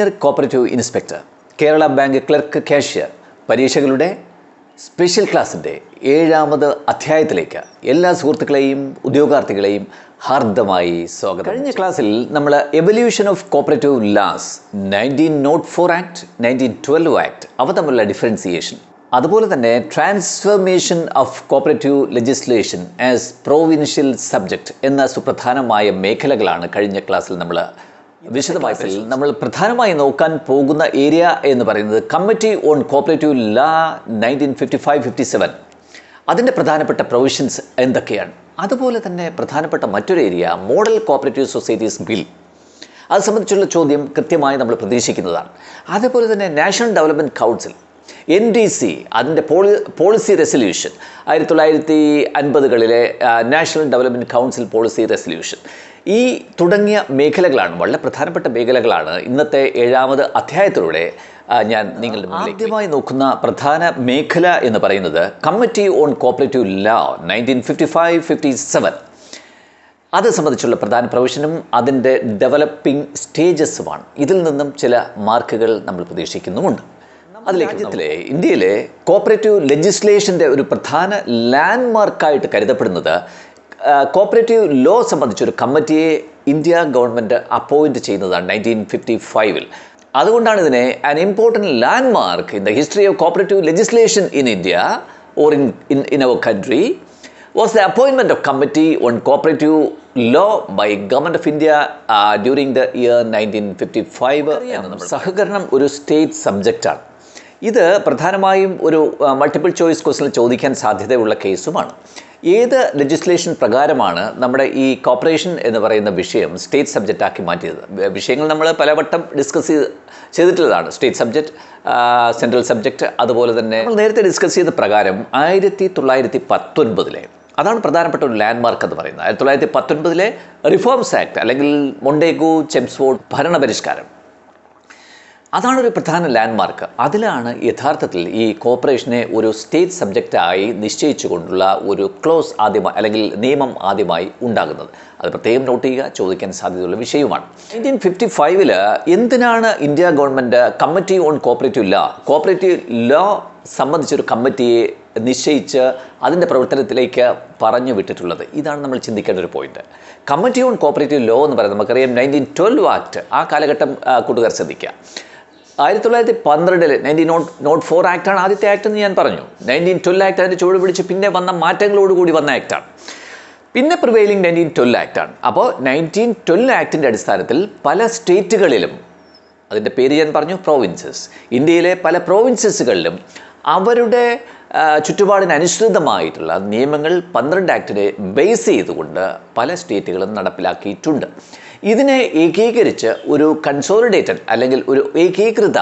Junior cooperative inspector, Kerala bank clerk cashier പരീക്ഷകളുടെ special ക്ലാസ്സിൻ്റെ 7ാമത് അധ്യായത്തിലേക്ക് എല്ലാ സുഹൃത്തുക്കളെയും ഉദ്യോഗാർത്ഥികളെയും ഹാർദമായി സ്വാഗതം. കഴിഞ്ഞ ക്ലാസ്സിൽ നമ്മൾ evolution of cooperative laws 1904 act, 1912 act അവ തമ്മിലുള്ള ഡിഫറൻസിയേഷൻ, അതുപോലെ തന്നെ transformation of cooperative legislation as provincial subject എന്ന സുപ്രധാനമായ മേഖലകളാണ് കഴിഞ്ഞ ക്ലാസ്സിൽ നമ്മൾ പ്രധാനമായി നോക്കാൻ പോകുന്ന ഏരിയ എന്ന് പറയുന്നത് കമ്മിറ്റി ഓൺ കോപ്പറേറ്റീവ് ലാ 1955-57. അതിൻ്റെ പ്രധാനപ്പെട്ട പ്രൊവിഷൻസ് എന്തൊക്കെയാണ്? അതുപോലെ തന്നെ പ്രധാനപ്പെട്ട മറ്റൊരു area model cooperative societies bill, അത് സംബന്ധിച്ചുള്ള ചോദ്യം കൃത്യമായി നമ്മൾ പ്രതീക്ഷിക്കുന്നതാണ്. അതുപോലെ തന്നെ നാഷണൽ ഡെവലപ്മെൻറ്റ് കൗൺസിൽ NDC, അതിൻ്റെ പോളിസി റെസൊല്യൂഷൻ, 1950കളിലെ national development council policy resolution, ഈ തുടങ്ങിയ മേഖലകളാണ്, വളരെ പ്രധാനപ്പെട്ട മേഖലകളാണ് ഇന്നത്തെ 7ാമത് അധ്യായത്തിലൂടെ ഞാൻ നിങ്ങളുടെ ആദ്യമായി നോക്കുന്ന പ്രധാന മേഖല എന്ന് പറയുന്നത് കമ്മിറ്റി ഓൺ കോപ്പറേറ്റീവ് ലാ 1955-57. അത് സംബന്ധിച്ചുള്ള പ്രധാന പ്രൊവിഷനും അതിൻ്റെ ഡെവലപ്പിംഗ് സ്റ്റേജസുമാണ്. ഇതിൽ നിന്നും ചില മാർക്കുകൾ നമ്മൾ പ്രതീക്ഷിക്കുന്നുമുണ്ട്. രാജ്യത്തിലെ ഇന്ത്യയിലെ കോപ്പറേറ്റീവ് ലെജിസ്ലേഷൻ്റെ ഒരു പ്രധാന ലാൻഡ് മാർക്കായിട്ട് കരുതപ്പെടുന്നത് കോപ്പറേറ്റീവ് ലോ സംബന്ധിച്ചൊരു കമ്മിറ്റിയെ ഇന്ത്യ ഗവൺമെൻറ് അപ്പോയിൻറ്റ് ചെയ്യുന്നതാണ് 1955-ൽ. അതുകൊണ്ടാണ് ഇതിനെ an important landmark in the history of cooperative legislation in India or in our country was the appointment of Committee on Cooperative Law by Government of India during the year 1955. സഹകരണം ഒരു state സബ്ജക്റ്റാണ്. ഇത് പ്രധാനമായും ഒരു multiple choice question ചോദിക്കാൻ സാധ്യതയുള്ള കേസുമാണ്. ഏത് legislation പ്രകാരമാണ് നമ്മുടെ ഈ കോപ്പറേഷൻ എന്ന് പറയുന്ന വിഷയം സ്റ്റേറ്റ് സബ്ജക്റ്റാക്കി മാറ്റിയത്? വിഷയങ്ങൾ നമ്മൾ പലവട്ടം ഡിസ്കസ് ചെയ്തിട്ടുള്ളതാണ്. സ്റ്റേറ്റ് സബ്ജക്റ്റ്, സെൻട്രൽ സബ്ജക്റ്റ്, അതുപോലെ തന്നെ നമ്മൾ നേരത്തെ ഡിസ്കസ് ചെയ്ത പ്രകാരം 1919 അതാണ് പ്രധാനപ്പെട്ട ഒരു ലാൻഡ് മാർക്ക് എന്ന് പറയുന്നത്. 1919 റിഫോംസ് ആക്ട് അല്ലെങ്കിൽ മൊണ്ടേഗു ചെംസ്ഫോർഡ് ഭരണപരിഷ്കാരം, അതാണ് ഒരു പ്രധാന ലാൻഡ് മാർക്ക്. അതിലാണ് യഥാർത്ഥത്തിൽ ഈ കോപ്പറേഷനെ ഒരു സ്റ്റേറ്റ് സബ്ജക്റ്റായി നിശ്ചയിച്ചുകൊണ്ടുള്ള ഒരു ക്ലോസ് ആദ്യമായി അല്ലെങ്കിൽ നിയമം ആദ്യമായി ഉണ്ടാകുന്നത്. അത് പ്രത്യേകം നോട്ട് ചെയ്യുക, ചോദിക്കാൻ സാധ്യതയുള്ള വിഷയവുമാണ്. 1955 എന്തിനാണ് India government committee on cooperative law സംബന്ധിച്ചൊരു കമ്മിറ്റിയെ നിശ്ചയിച്ച് അതിൻ്റെ പ്രവർത്തനത്തിലേക്ക് പറഞ്ഞു വിട്ടിട്ടുള്ളത്? ഇതാണ് നമ്മൾ ചിന്തിക്കേണ്ട ഒരു point. Committee on cooperative law എന്ന് പറയുന്നത് നമുക്കറിയാം 1912 ആക്ട്, ആ കാലഘട്ടം കൂട്ടുകാർ ശ്രദ്ധിക്കുക. 1912 1904 ആക്ടാണ് ആദ്യത്തെ ആക്ട് എന്ന് ഞാൻ പറഞ്ഞു. 1912 ആക്ട് അതിൻ്റെ ചുവട് പിടിച്ച് പിന്നെ വന്ന മാറ്റങ്ങളോടുകൂടി വന്ന ആക്ടാണ്. പിന്നെ പ്രിവെയിലിംഗ് 1912 ആക്ടാണ്. അപ്പോൾ 1912 ആക്ടിൻ്റെ അടിസ്ഥാനത്തിൽ പല സ്റ്റേറ്റുകളിലും, അതിൻ്റെ പേര് ഞാൻ പറഞ്ഞു പ്രോവിൻസസ്, ഇന്ത്യയിലെ പല പ്രോവിൻസസുകളിലും അവരുടെ ചുറ്റുപാടിനനുസൃതമായിട്ടുള്ള നിയമങ്ങൾ 12 ആക്ടിനെ ബേസ് ചെയ്തുകൊണ്ട് പല സ്റ്റേറ്റുകളും നടപ്പിലാക്കിയിട്ടുണ്ട്. ഇതിനെ ഏകീകരിച്ച് ഒരു കൺസോളിഡേറ്റഡ് അല്ലെങ്കിൽ ഒരു ഏകീകൃത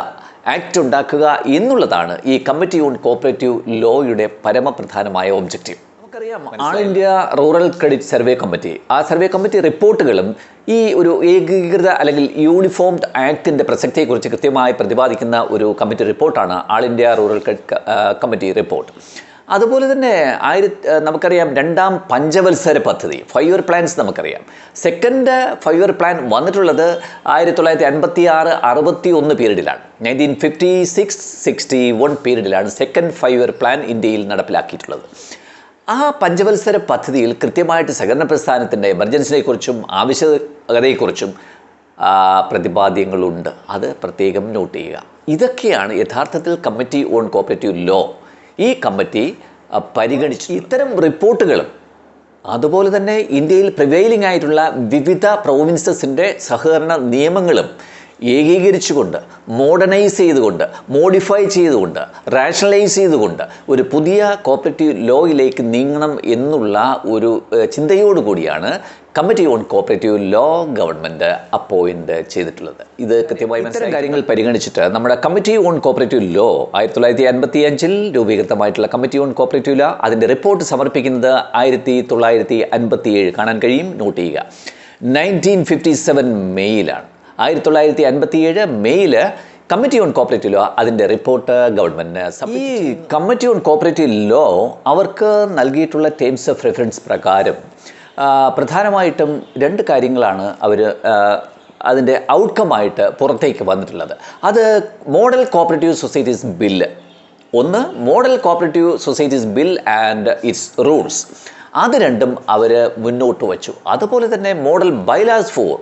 ആക്ട് ഉണ്ടാക്കുക എന്നുള്ളതാണ് ഈ കമ്മിറ്റി ഓൺ കോപ്പറേറ്റീവ് ലോയുടെ പരമപ്രധാനമായ ഒബ്ജക്റ്റീവ്. നമുക്കറിയാം, all India rural credit survey committee, ആ സർവേ കമ്മിറ്റി റിപ്പോർട്ടുകളും ഈ ഒരു ഏകീകൃത അല്ലെങ്കിൽ യൂണിഫോംഡ് ആക്ടിൻ്റെ പ്രസക്തിയെക്കുറിച്ച് കൃത്യമായി പ്രതിപാദിക്കുന്ന ഒരു കമ്മിറ്റി റിപ്പോർട്ടാണ് all India rural credit committee report. അതുപോലെ തന്നെ നമുക്കറിയാം 2ാം പഞ്ചവത്സര പദ്ധതി, 5 ഇയർ പ്ലാൻസ് നമുക്കറിയാം. സെക്കൻഡ് 5 ഇയർ പ്ലാൻ വന്നിട്ടുള്ളത് 1956-61 പീരീഡിലാണ്. 1956-61 പീരീഡിലാണ് സെക്കൻഡ് 5 ഇയർ പ്ലാൻ ഇന്ത്യയിൽ നടപ്പിലാക്കിയിട്ടുള്ളത്. ആ പഞ്ചവത്സര പദ്ധതിയിൽ കൃത്യമായിട്ട് സഹകരണ പ്രസ്ഥാനത്തിൻ്റെ എമർജൻസിയെക്കുറിച്ചും ആവശ്യകതയെക്കുറിച്ചും പ്രതിപാദ്യങ്ങളുണ്ട്. അത് പ്രത്യേകം നോട്ട് ചെയ്യുക. ഇതൊക്കെയാണ് യഥാർത്ഥത്തിൽ കമ്മിറ്റി ഓൺ കോപ്പറേറ്റീവ് ലോ ഈ കമ്മിറ്റി പരിഗണിച്ചു. ഇത്തരം റിപ്പോർട്ടുകളും അതുപോലെ തന്നെ ഇന്ത്യയിൽ പ്രിവെയിലിംഗ് ആയിട്ടുള്ള വിവിധ പ്രോവിൻസസിൻ്റെ സഹകരണ നിയമങ്ങളും ഏകീകരിച്ചുകൊണ്ട്, മോഡേണൈസ് ചെയ്തുകൊണ്ട്, മോഡിഫൈ ചെയ്തുകൊണ്ട്, റാഷണലൈസ് ചെയ്തുകൊണ്ട് ഒരു പുതിയ കോപ്പറേറ്റീവ് ലോയിലേക്ക് നീങ്ങണം എന്നുള്ള ഒരു ചിന്തയോടുകൂടിയാണ് committee on cooperative law government appoint ചെയ്തിട്ടുള്ളത്. ഇത് കൃത്യമായി ഇത്തരം കാര്യങ്ങൾ പരിഗണിച്ചിട്ട് നമ്മുടെ കമ്മിറ്റി ഓൺ കോപ്പറേറ്റീവ് ലോ 1955 രൂപീകൃതമായിട്ടുള്ള കമ്മിറ്റി ഓൺ കോപ്പറേറ്റീവ് ലോ അതിൻ്റെ റിപ്പോർട്ട് സമർപ്പിക്കുന്നത് 1957 കാണാൻ കഴിയും, നോട്ട് ചെയ്യുക. 1957 മെയ്യിലാണ്. 1957 മെയ്യിൽ കമ്മിറ്റി ഓൺ കോപ്പറേറ്റീവ് ലോ അതിൻ്റെ റിപ്പോർട്ട് ഗവൺമെൻറ്റിന്. ഈ കമ്മിറ്റി ഓൺ കോപ്പറേറ്റീവ് ലോ അവർക്ക് നൽകിയിട്ടുള്ള ടേംസ് ഓഫ് റെഫറൻസ് പ്രകാരം പ്രധാനമായിട്ടും 2 കാര്യങ്ങളാണ് അവർ അതിൻ്റെ ഔട്ട്കമായിട്ട് പുറത്തേക്ക് വന്നിട്ടുള്ളത്. അത് മോഡൽ കോപ്പറേറ്റീവ് സൊസൈറ്റീസ് ബില്ല്, ഒന്ന് model cooperative societies bill and its rules, അത് രണ്ടും അവർ മുന്നോട്ട് വച്ചു. അതുപോലെ തന്നെ മോഡൽ ബൈലാസ് ഫോർ,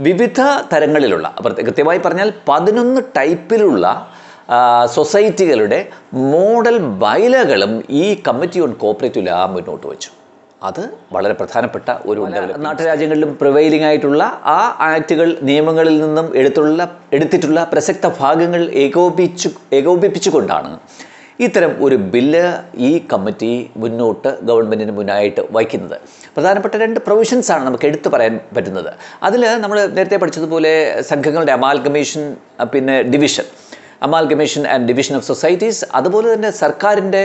വിവിധ തരങ്ങളിലുള്ള, കൃത്യമായി പറഞ്ഞാൽ 11 ടൈപ്പിലുള്ള സൊസൈറ്റികളുടെ മോഡൽ ബൈലകളും ഈ കമ്മിറ്റി ഓൺ കോപ്പറേറ്റീവ് ലോ മുന്നോട്ട് വച്ചു. അത് വളരെ പ്രധാനപ്പെട്ട ഒരു നാട്ടുരാജ്യങ്ങളിലും പ്രിവൈലിംഗ് ആയിട്ടുള്ള ആ ആക്റ്റുകൾ, നിയമങ്ങളിൽ നിന്നും എടുത്തിട്ടുള്ള പ്രസക്ത ഭാഗങ്ങൾ ഏകോപിപ്പിച്ചുകൊണ്ടാണ് ഇത്തരം ഒരു ബില്ല് ഈ കമ്മിറ്റി ഗവൺമെൻറ്റിന് മുന്നായിട്ട് വയ്ക്കുന്നത്. പ്രധാനപ്പെട്ട 2 പ്രൊവിഷൻസാണ് നമുക്ക് എടുത്തു പറയാൻ പറ്റുന്നത്. അതിൽ നമ്മൾ നേരത്തെ പഠിച്ചതുപോലെ സംഘങ്ങളുടെ അമാൽഗമേഷൻ, പിന്നെ division, amalgamation and division of societies, അതുപോലെ തന്നെ സർക്കാരിൻ്റെ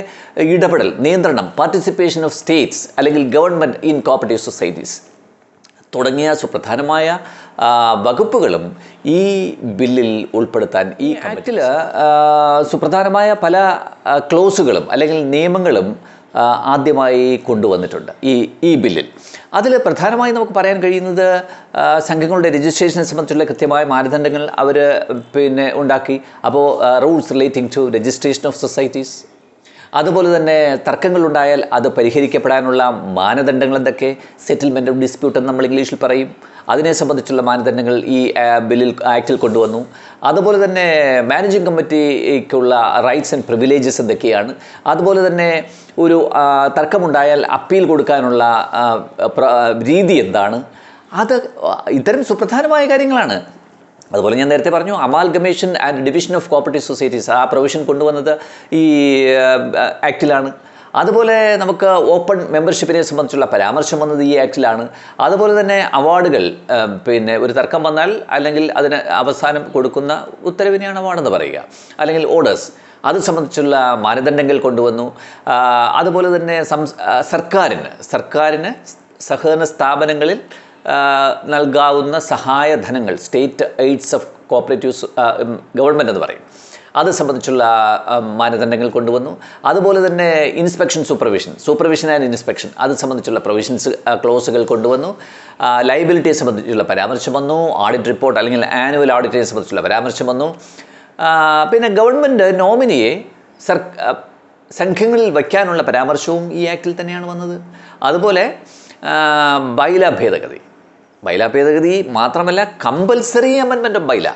ഇടപെടൽ, നിയന്ത്രണം, പാർട്ടിസിപ്പേഷൻ ഓഫ് സ്റ്റേറ്റ്സ് അല്ലെങ്കിൽ ഗവൺമെൻറ് ഇൻ കോപ്പറേറ്റീവ് സൊസൈറ്റീസ് തുടങ്ങിയ സുപ്രധാനമായ വകുപ്പുകളും ഈ ബില്ലിൽ ഉൾപ്പെടുത്താൻ ഈ ആക്റ്റിൽ സുപ്രധാനമായ പല ക്ലോസുകളും അല്ലെങ്കിൽ നിയമങ്ങളും ആദ്യമായി കൊണ്ടുവന്നിട്ടുണ്ട് ഈ ബില്ലിൽ. അതിൽ പ്രധാനമായി നമുക്ക് പറയാൻ കഴിയുന്നത് സംഘങ്ങളുടെ രജിസ്ട്രേഷനെ സംബന്ധിച്ചുള്ള കൃത്യമായ മാനദണ്ഡങ്ങൾ അവർ ഉണ്ടാക്കി. അപ്പോൾ rules relating to registration of societies, അതുപോലെ തന്നെ തർക്കങ്ങളുണ്ടായാൽ അത് പരിഹരിക്കപ്പെടാനുള്ള മാനദണ്ഡങ്ങൾ എന്തൊക്കെ, സെറ്റിൽമെൻറ്റ് ഓഫ് ഡിസ്പ്യൂട്ട് എന്ന് നമ്മൾ ഇംഗ്ലീഷിൽ പറയും, അതിനെ സംബന്ധിച്ചുള്ള മാനദണ്ഡങ്ങൾ ഈ ബില്ലിൽ ആക്റ്റിൽ കൊണ്ടുവന്നു. അതുപോലെ തന്നെ മാനേജിംഗ് കമ്മിറ്റിക്കുള്ള റൈറ്റ്സ് ആൻഡ് പ്രിവിലേജസ് എന്തൊക്കെയാണ്, അതുപോലെ തന്നെ ഒരു തർക്കമുണ്ടായാൽ അപ്പീൽ കൊടുക്കാനുള്ള രീതി എന്താണ്, ഇത്തരം സുപ്രധാനമായ കാര്യങ്ങളാണ്. അതുപോലെ ഞാൻ നേരത്തെ പറഞ്ഞു amalgamation and division of cooperative societies, ആ പ്രൊവിഷൻ കൊണ്ടുവന്നത് ഈ ആക്റ്റിലാണ്. അതുപോലെ നമുക്ക് ഓപ്പൺ മെമ്പർഷിപ്പിനെ സംബന്ധിച്ചുള്ള പരാമർശം വന്നത് ഈ ആക്റ്റിലാണ്. അതുപോലെ തന്നെ അവാർഡുകൾ, ഒരു തർക്കം വന്നാൽ അല്ലെങ്കിൽ അതിന് അവസാനം കൊടുക്കുന്ന ഉത്തരവിനെയാണ് അവാർഡെന്ന് പറയുക, അല്ലെങ്കിൽ ഓർഡേഴ്സ്, അത് സംബന്ധിച്ചുള്ള മാനദണ്ഡങ്ങൾ കൊണ്ടുവന്നു. അതുപോലെ തന്നെ സർക്കാരിന് സഹകരണ സ്ഥാപനങ്ങളിൽ നൽകാവുന്ന സഹായധനങ്ങൾ, state aids of cooperatives government എന്ന് പറയും, അത് സംബന്ധിച്ചുള്ള മാനദണ്ഡങ്ങൾ കൊണ്ടുവന്നു. അതുപോലെ തന്നെ സൂപ്പർവിഷൻ ആൻഡ് ഇൻസ്പെക്ഷൻ, അത് സംബന്ധിച്ചുള്ള ക്ലോസുകൾ കൊണ്ടുവന്നു. ലയബിലിറ്റിയെ സംബന്ധിച്ചുള്ള പരാമർശം വന്നു. ഓഡിറ്റ് റിപ്പോർട്ട് അല്ലെങ്കിൽ ആനുവൽ ഓഡിറ്റിനെ സംബന്ധിച്ചുള്ള പരാമർശം വന്നു. പിന്നെ ഗവൺമെൻറ് നോമിനിയെ സംഘങ്ങളിൽ വയ്ക്കാനുള്ള പരാമർശവും ഈ ആക്റ്റിൽ തന്നെയാണ് വന്നത്. അതുപോലെ ബൈല ഭേദഗതി മാത്രമല്ല, കമ്പൽസറി അമെൻമെൻറ്റ് ഓഫ് ബൈല,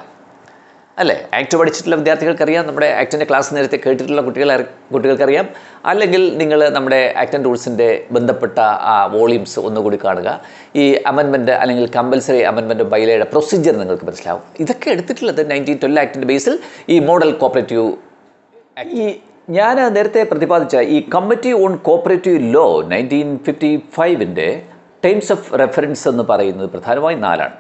അല്ലേ? ആക്ട് പഠിച്ചിട്ടുള്ള വിദ്യാർത്ഥികൾക്കറിയാം, നമ്മുടെ ആക്ടിൻ്റെ ക്ലാസ് നേരത്തെ കേട്ടിട്ടുള്ള കുട്ടികൾക്കറിയാം. അല്ലെങ്കിൽ നിങ്ങൾ നമ്മുടെ ആക്ട് ആൻഡ് റൂൾസിൻ്റെ ബന്ധപ്പെട്ട ആ വോളിയൂംസ് ഒന്നുകൂടി കാണുക. ഈ അമെൻമെൻറ്റ് അല്ലെങ്കിൽ കമ്പൽസറി അമെൻമെൻറ്റ് ഓഫ് ബൈലയുടെ പ്രൊസീജിയർ നിങ്ങൾക്ക് മനസ്സിലാവും. ഇതൊക്കെ എടുത്തിട്ടുള്ളത് 1912 ആക്ടിൻ്റെ ബേസിൽ ഈ മോഡൽ കോപ്പറേറ്റീവ് ഞാൻ നേരത്തെ പ്രതിപാദിച്ച ഈ committee on cooperative law 1955 terms of reference എന്ന് പറയുന്നത് പ്രധാനമായും 4ആണ്.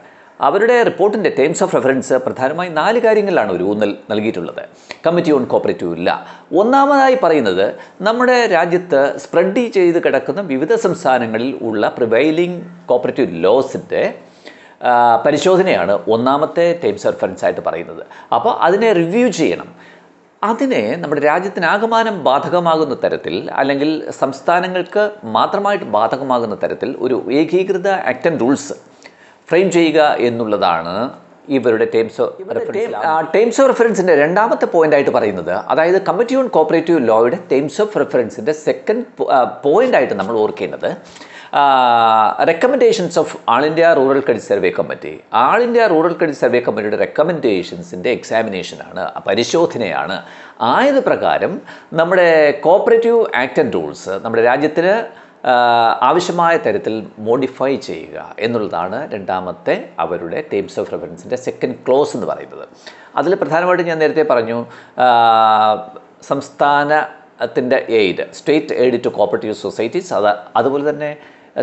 അവരുടെ റിപ്പോർട്ടിൻ്റെ ടേംസ് ഓഫ് റെഫറൻസ് പ്രധാനമായും 4 കാര്യങ്ങളിലാണ് ഒരു ഊന്നൽ നൽകിയിട്ടുള്ളത് കമ്മിറ്റി ഓൺ കോപ്പറേറ്റീവ് ലോ. ഒന്നാമതായി പറയുന്നത്, നമ്മുടെ രാജ്യത്ത് സ്പ്രെഡ് ചെയ്ത് കിടക്കുന്ന വിവിധ സംസ്ഥാനങ്ങളിൽ ഉള്ള പ്രിവൈലിംഗ് കോപ്പറേറ്റീവ് ലോസിൻ്റെ പരിശോധനയാണ് ഒന്നാമത്തെ ടേംസ് ഓഫ് റെഫറൻസ് ആയിട്ട് പറയുന്നത്. അപ്പോൾ അതിനെ റിവ്യൂ ചെയ്യണം. അതിനെ നമ്മുടെ രാജ്യത്തിനാകമാനം ബാധകമാകുന്ന തരത്തിൽ അല്ലെങ്കിൽ സംസ്ഥാനങ്ങൾക്ക് മാത്രമായിട്ട് ബാധകമാകുന്ന തരത്തിൽ ഒരു ഏകീകൃത ആക്ട് ആൻഡ് റൂൾസ് ഫ്രെയിം ചെയ്യുക എന്നുള്ളതാണ് ഇവരുടെ ടേംസ് ഓഫ് റെഫറൻസിൻ്റെ രണ്ടാമത്തെ പോയിൻ്റായിട്ട് പറയുന്നത്. അതായത് കമ്മിറ്റി ഓൺ കോപ്പറേറ്റീവ് ലോയുടെ ടേംസ് ഓഫ് റെഫറൻസിൻ്റെ സെക്കൻഡ് പോയിൻ്റായിട്ട് നമ്മൾ ഓർക്കേണ്ടത് recommendations of all India rural credit survey committee. All India rural credit survey കമ്മിറ്റിയുടെ റെക്കമെൻഡേഷൻസിൻ്റെ എക്സാമിനേഷനാണ്, പരിശോധനയാണ്. ആയത് പ്രകാരം നമ്മുടെ കോപ്പറേറ്റീവ് ആക്ട് ആൻഡ് റൂൾസ് നമ്മുടെ രാജ്യത്തിന് ആവശ്യമായ തരത്തിൽ മോഡിഫൈ ചെയ്യുക എന്നുള്ളതാണ് രണ്ടാമത്തെ അവരുടെ ടേംസ് ഓഫ് റെഫറൻസിൻ്റെ സെക്കൻഡ് ക്ലോസ് എന്ന് പറയുന്നത്. അതിൽ പ്രധാനമായിട്ടും ഞാൻ നേരത്തെ പറഞ്ഞു, സംസ്ഥാനത്തിൻ്റെ aid, state aid to cooperative societies, അതുപോലെ തന്നെ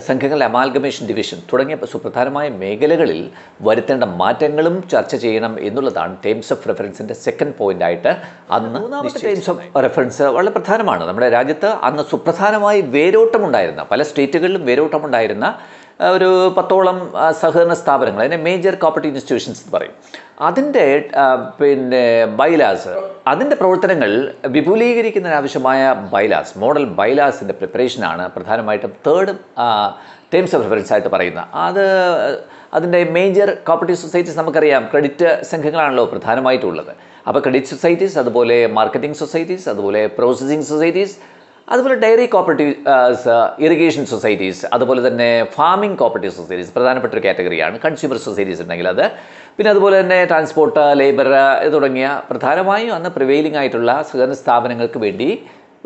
സംഘങ്ങളുടെ അമാൽഗമേഷൻ ഡിവിഷൻ തുടങ്ങിയ സുപ്രധാനമായ മേഖലകളിൽ വരുത്തേണ്ട മാറ്റങ്ങളും ചർച്ച ചെയ്യണം എന്നുള്ളതാണ് ടേംസ് ഓഫ് റെഫറൻസിൻ്റെ സെക്കൻഡ് പോയിൻ്റായിട്ട് അന്ന്. മൂന്നാമത്തെ ടേംസ് ഓഫ് റെഫറൻസ് വളരെ പ്രധാനമാണ്. നമ്മുടെ രാജ്യത്ത് അന്ന് സുപ്രധാനമായി വേരോട്ടമുണ്ടായിരുന്ന, പല സ്റ്റേറ്റുകളിലും വേരോട്ടമുണ്ടായിരുന്ന ഒരു 10ഓളം സഹകരണ സ്ഥാപനങ്ങൾ, അതിനെ മേജർ കോപ്പറേറ്റീവ് ഇൻസ്റ്റിറ്റ്യൂഷൻസ് എന്ന് പറയും. അതിൻ്റെ പിന്നെ ബൈലാസ്, അതിൻ്റെ പ്രവർത്തനങ്ങൾ വിപുലീകരിക്കുന്നതിനാവശ്യമായ ബൈലാസ്, മോഡൽ ബൈലാസിൻ്റെ പ്രിപ്പറേഷനാണ് പ്രധാനമായിട്ടും തേർഡ് ടേംസ് ഓഫ് റെഫറൻസ് ആയിട്ട് പറയുന്നത്. അതിൻ്റെ മേജർ കോപ്പറേറ്റീവ് സൊസൈറ്റീസ് നമുക്കറിയാം, ക്രെഡിറ്റ് സംഘങ്ങളാണല്ലോ പ്രധാനമായിട്ടുള്ളത്. അപ്പോൾ ക്രെഡിറ്റ് സൊസൈറ്റീസ്, അതുപോലെ മാർക്കറ്റിംഗ് സൊസൈറ്റീസ്, അതുപോലെ പ്രോസസ്സിംഗ് സൊസൈറ്റീസ്, അതുപോലെ ഡയറി കോപ്പറേറ്റീവ്, ഇറിഗേഷൻ സൊസൈറ്റീസ്, അതുപോലെ തന്നെ ഫാമിംഗ് കോപ്പറേറ്റീവ് സൊസൈറ്റീസ് പ്രധാനപ്പെട്ട ഒരു കാറ്റഗറിയാണ്. കൺസ്യൂമർ സൊസൈറ്റീസ് ഉണ്ടെങ്കിൽ അത്, പിന്നെ അതുപോലെ തന്നെ ട്രാൻസ്പോർട്ട്, ലേബർ തുടങ്ങിയ പ്രധാനമായും അന്ന് പ്രിവെയിലിംഗ് ആയിട്ടുള്ള സഹകരണ സ്ഥാപനങ്ങൾക്ക് വേണ്ടി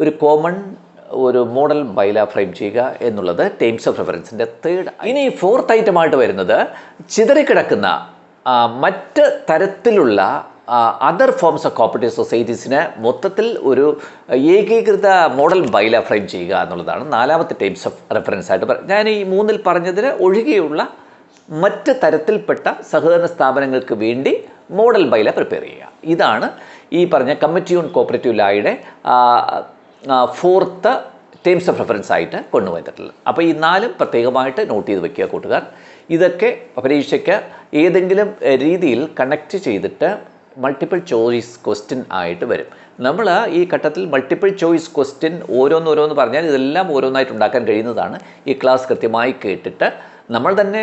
ഒരു കോമൺ ഒരു മോഡൽ ബൈല ഫ്രെയിം ചെയ്യുക എന്നുള്ളത് ടേംസ് ഓഫ് റെഫറൻസിൻ്റെ തേർഡ്. ഇനി ഫോർത്ത് ഐറ്റമായിട്ട് വരുന്നത് ചിതറിക്കിടക്കുന്ന മറ്റ് തരത്തിലുള്ള അതർ ഫോംസ് ഓഫ് കോപ്പറേറ്റീവ് സൊസൈറ്റീസിന് മൊത്തത്തിൽ ഒരു ഏകീകൃത മോഡൽ ബൈല ഫ്രെയിം ചെയ്യുക എന്നുള്ളതാണ് നാലാമത്തെ ടേംസ് ഓഫ് റെഫറൻസ് ആയിട്ട് ഞാൻ ഈ മൂന്നിൽ പറഞ്ഞതിന് ഒഴികെയുള്ള മറ്റ് തരത്തിൽപ്പെട്ട സഹകരണ സ്ഥാപനങ്ങൾക്ക് വേണ്ടി മോഡൽ ബൈല പ്രിപ്പയർ ചെയ്യുക. ഇതാണ് ഈ പറഞ്ഞ കമ്മിറ്റി ഓൺ കോപ്പറേറ്റീവ് ലായുടെ ഫോർത്ത് ടേംസ് ഓഫ് റെഫറൻസ് ആയിട്ട് കൊണ്ടുവന്നിട്ടുള്ളത്. അപ്പോൾ ഈ നാലും പ്രത്യേകമായിട്ട് നോട്ട് ചെയ്ത് വെക്കുക കൂട്ടുകാർ. ഇതൊക്കെ പരീക്ഷയ്ക്ക് ഏതെങ്കിലും രീതിയിൽ കണക്ട് ചെയ്തിട്ട് മൾട്ടിപ്പിൾ ചോയ്സ് ക്വസ്റ്റ്യൻ ആയിട്ട് വരും. നമ്മൾ ഈ ഘട്ടത്തിൽ മൾട്ടിപ്പിൾ ചോയ്സ് ക്വസ്റ്റ്യൻ ഓരോന്ന് പറഞ്ഞാൽ ഇതെല്ലാം ഓരോന്നായിട്ട് ഉണ്ടാക്കാൻ കഴിയുന്നതാണ്. ഈ ക്ലാസ് കൃത്യമായി കേട്ടിട്ട് നമ്മൾ തന്നെ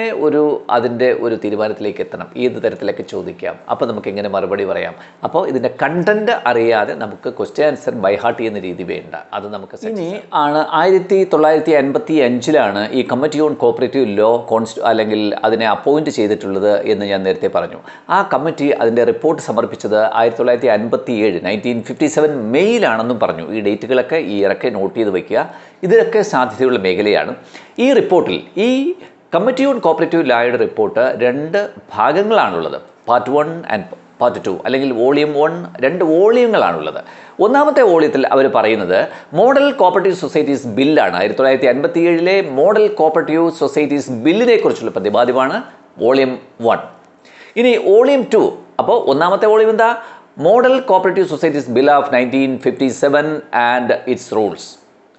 അതിൻ്റെ ഒരു തീരുമാനത്തിലേക്ക് എത്തണം. ഏത് തരത്തിലൊക്കെ ചോദിക്കാം, അപ്പോൾ നമുക്ക് എങ്ങനെ മറുപടി പറയാം. അപ്പോൾ ഇതിൻ്റെ കണ്ടൻറ്റ് അറിയാതെ നമുക്ക് ക്വസ്റ്റ്യൻ ആൻസർ ബൈ ഹാർട്ട് ചെയ്യുന്ന രീതി വേണ്ട. അത് നമുക്ക് ഇനി ആണ് 1955 ഈ കമ്മിറ്റി ഓൺ കോപ്പറേറ്റീവ് ലോ അല്ലെങ്കിൽ അതിനെ അപ്പോയിൻറ്റ് ചെയ്തിട്ടുള്ളത് എന്ന് ഞാൻ നേരത്തെ പറഞ്ഞു. ആ കമ്മിറ്റി അതിൻ്റെ റിപ്പോർട്ട് സമർപ്പിച്ചത് 1957 മെയ്യിലാണെന്നും പറഞ്ഞു. ഈ ഡേറ്റുകളൊക്കെ ഈ ഇയറൊക്കെ നോട്ട് ചെയ്ത് വയ്ക്കുക. ഇതിലൊക്കെ സാധ്യതയുള്ള മേഖലയാണ്. ഈ റിപ്പോർട്ടിൽ ഈ കമ്മിറ്റി ഓൺ കോപ്പറേറ്റീവ് ലായുടെ റിപ്പോർട്ട് 2 ഭാഗങ്ങളാണുള്ളത്. പാർട്ട് 1 ആൻഡ് പാർട്ട് 2, അല്ലെങ്കിൽ വോളിയം 1, 2 വോളിയങ്ങളാണുള്ളത്. ഒന്നാമത്തെ വോളിയത്തിൽ അവർ പറയുന്നത് മോഡൽ കോപ്പറേറ്റീവ് സൊസൈറ്റീസ് ബില്ലാണ്. 1957 മോഡൽ കോപ്പറേറ്റീവ് സൊസൈറ്റീസ് ബില്ലിനെ കുറിച്ചുള്ള പ്രതിപാദ്യമാണ് വോളിയം 1. ഇനി വോളിയം 2, അപ്പോൾ ഒന്നാമത്തെ വോളിയം എന്താ? Model cooperative societies bill of 1957 and its rules.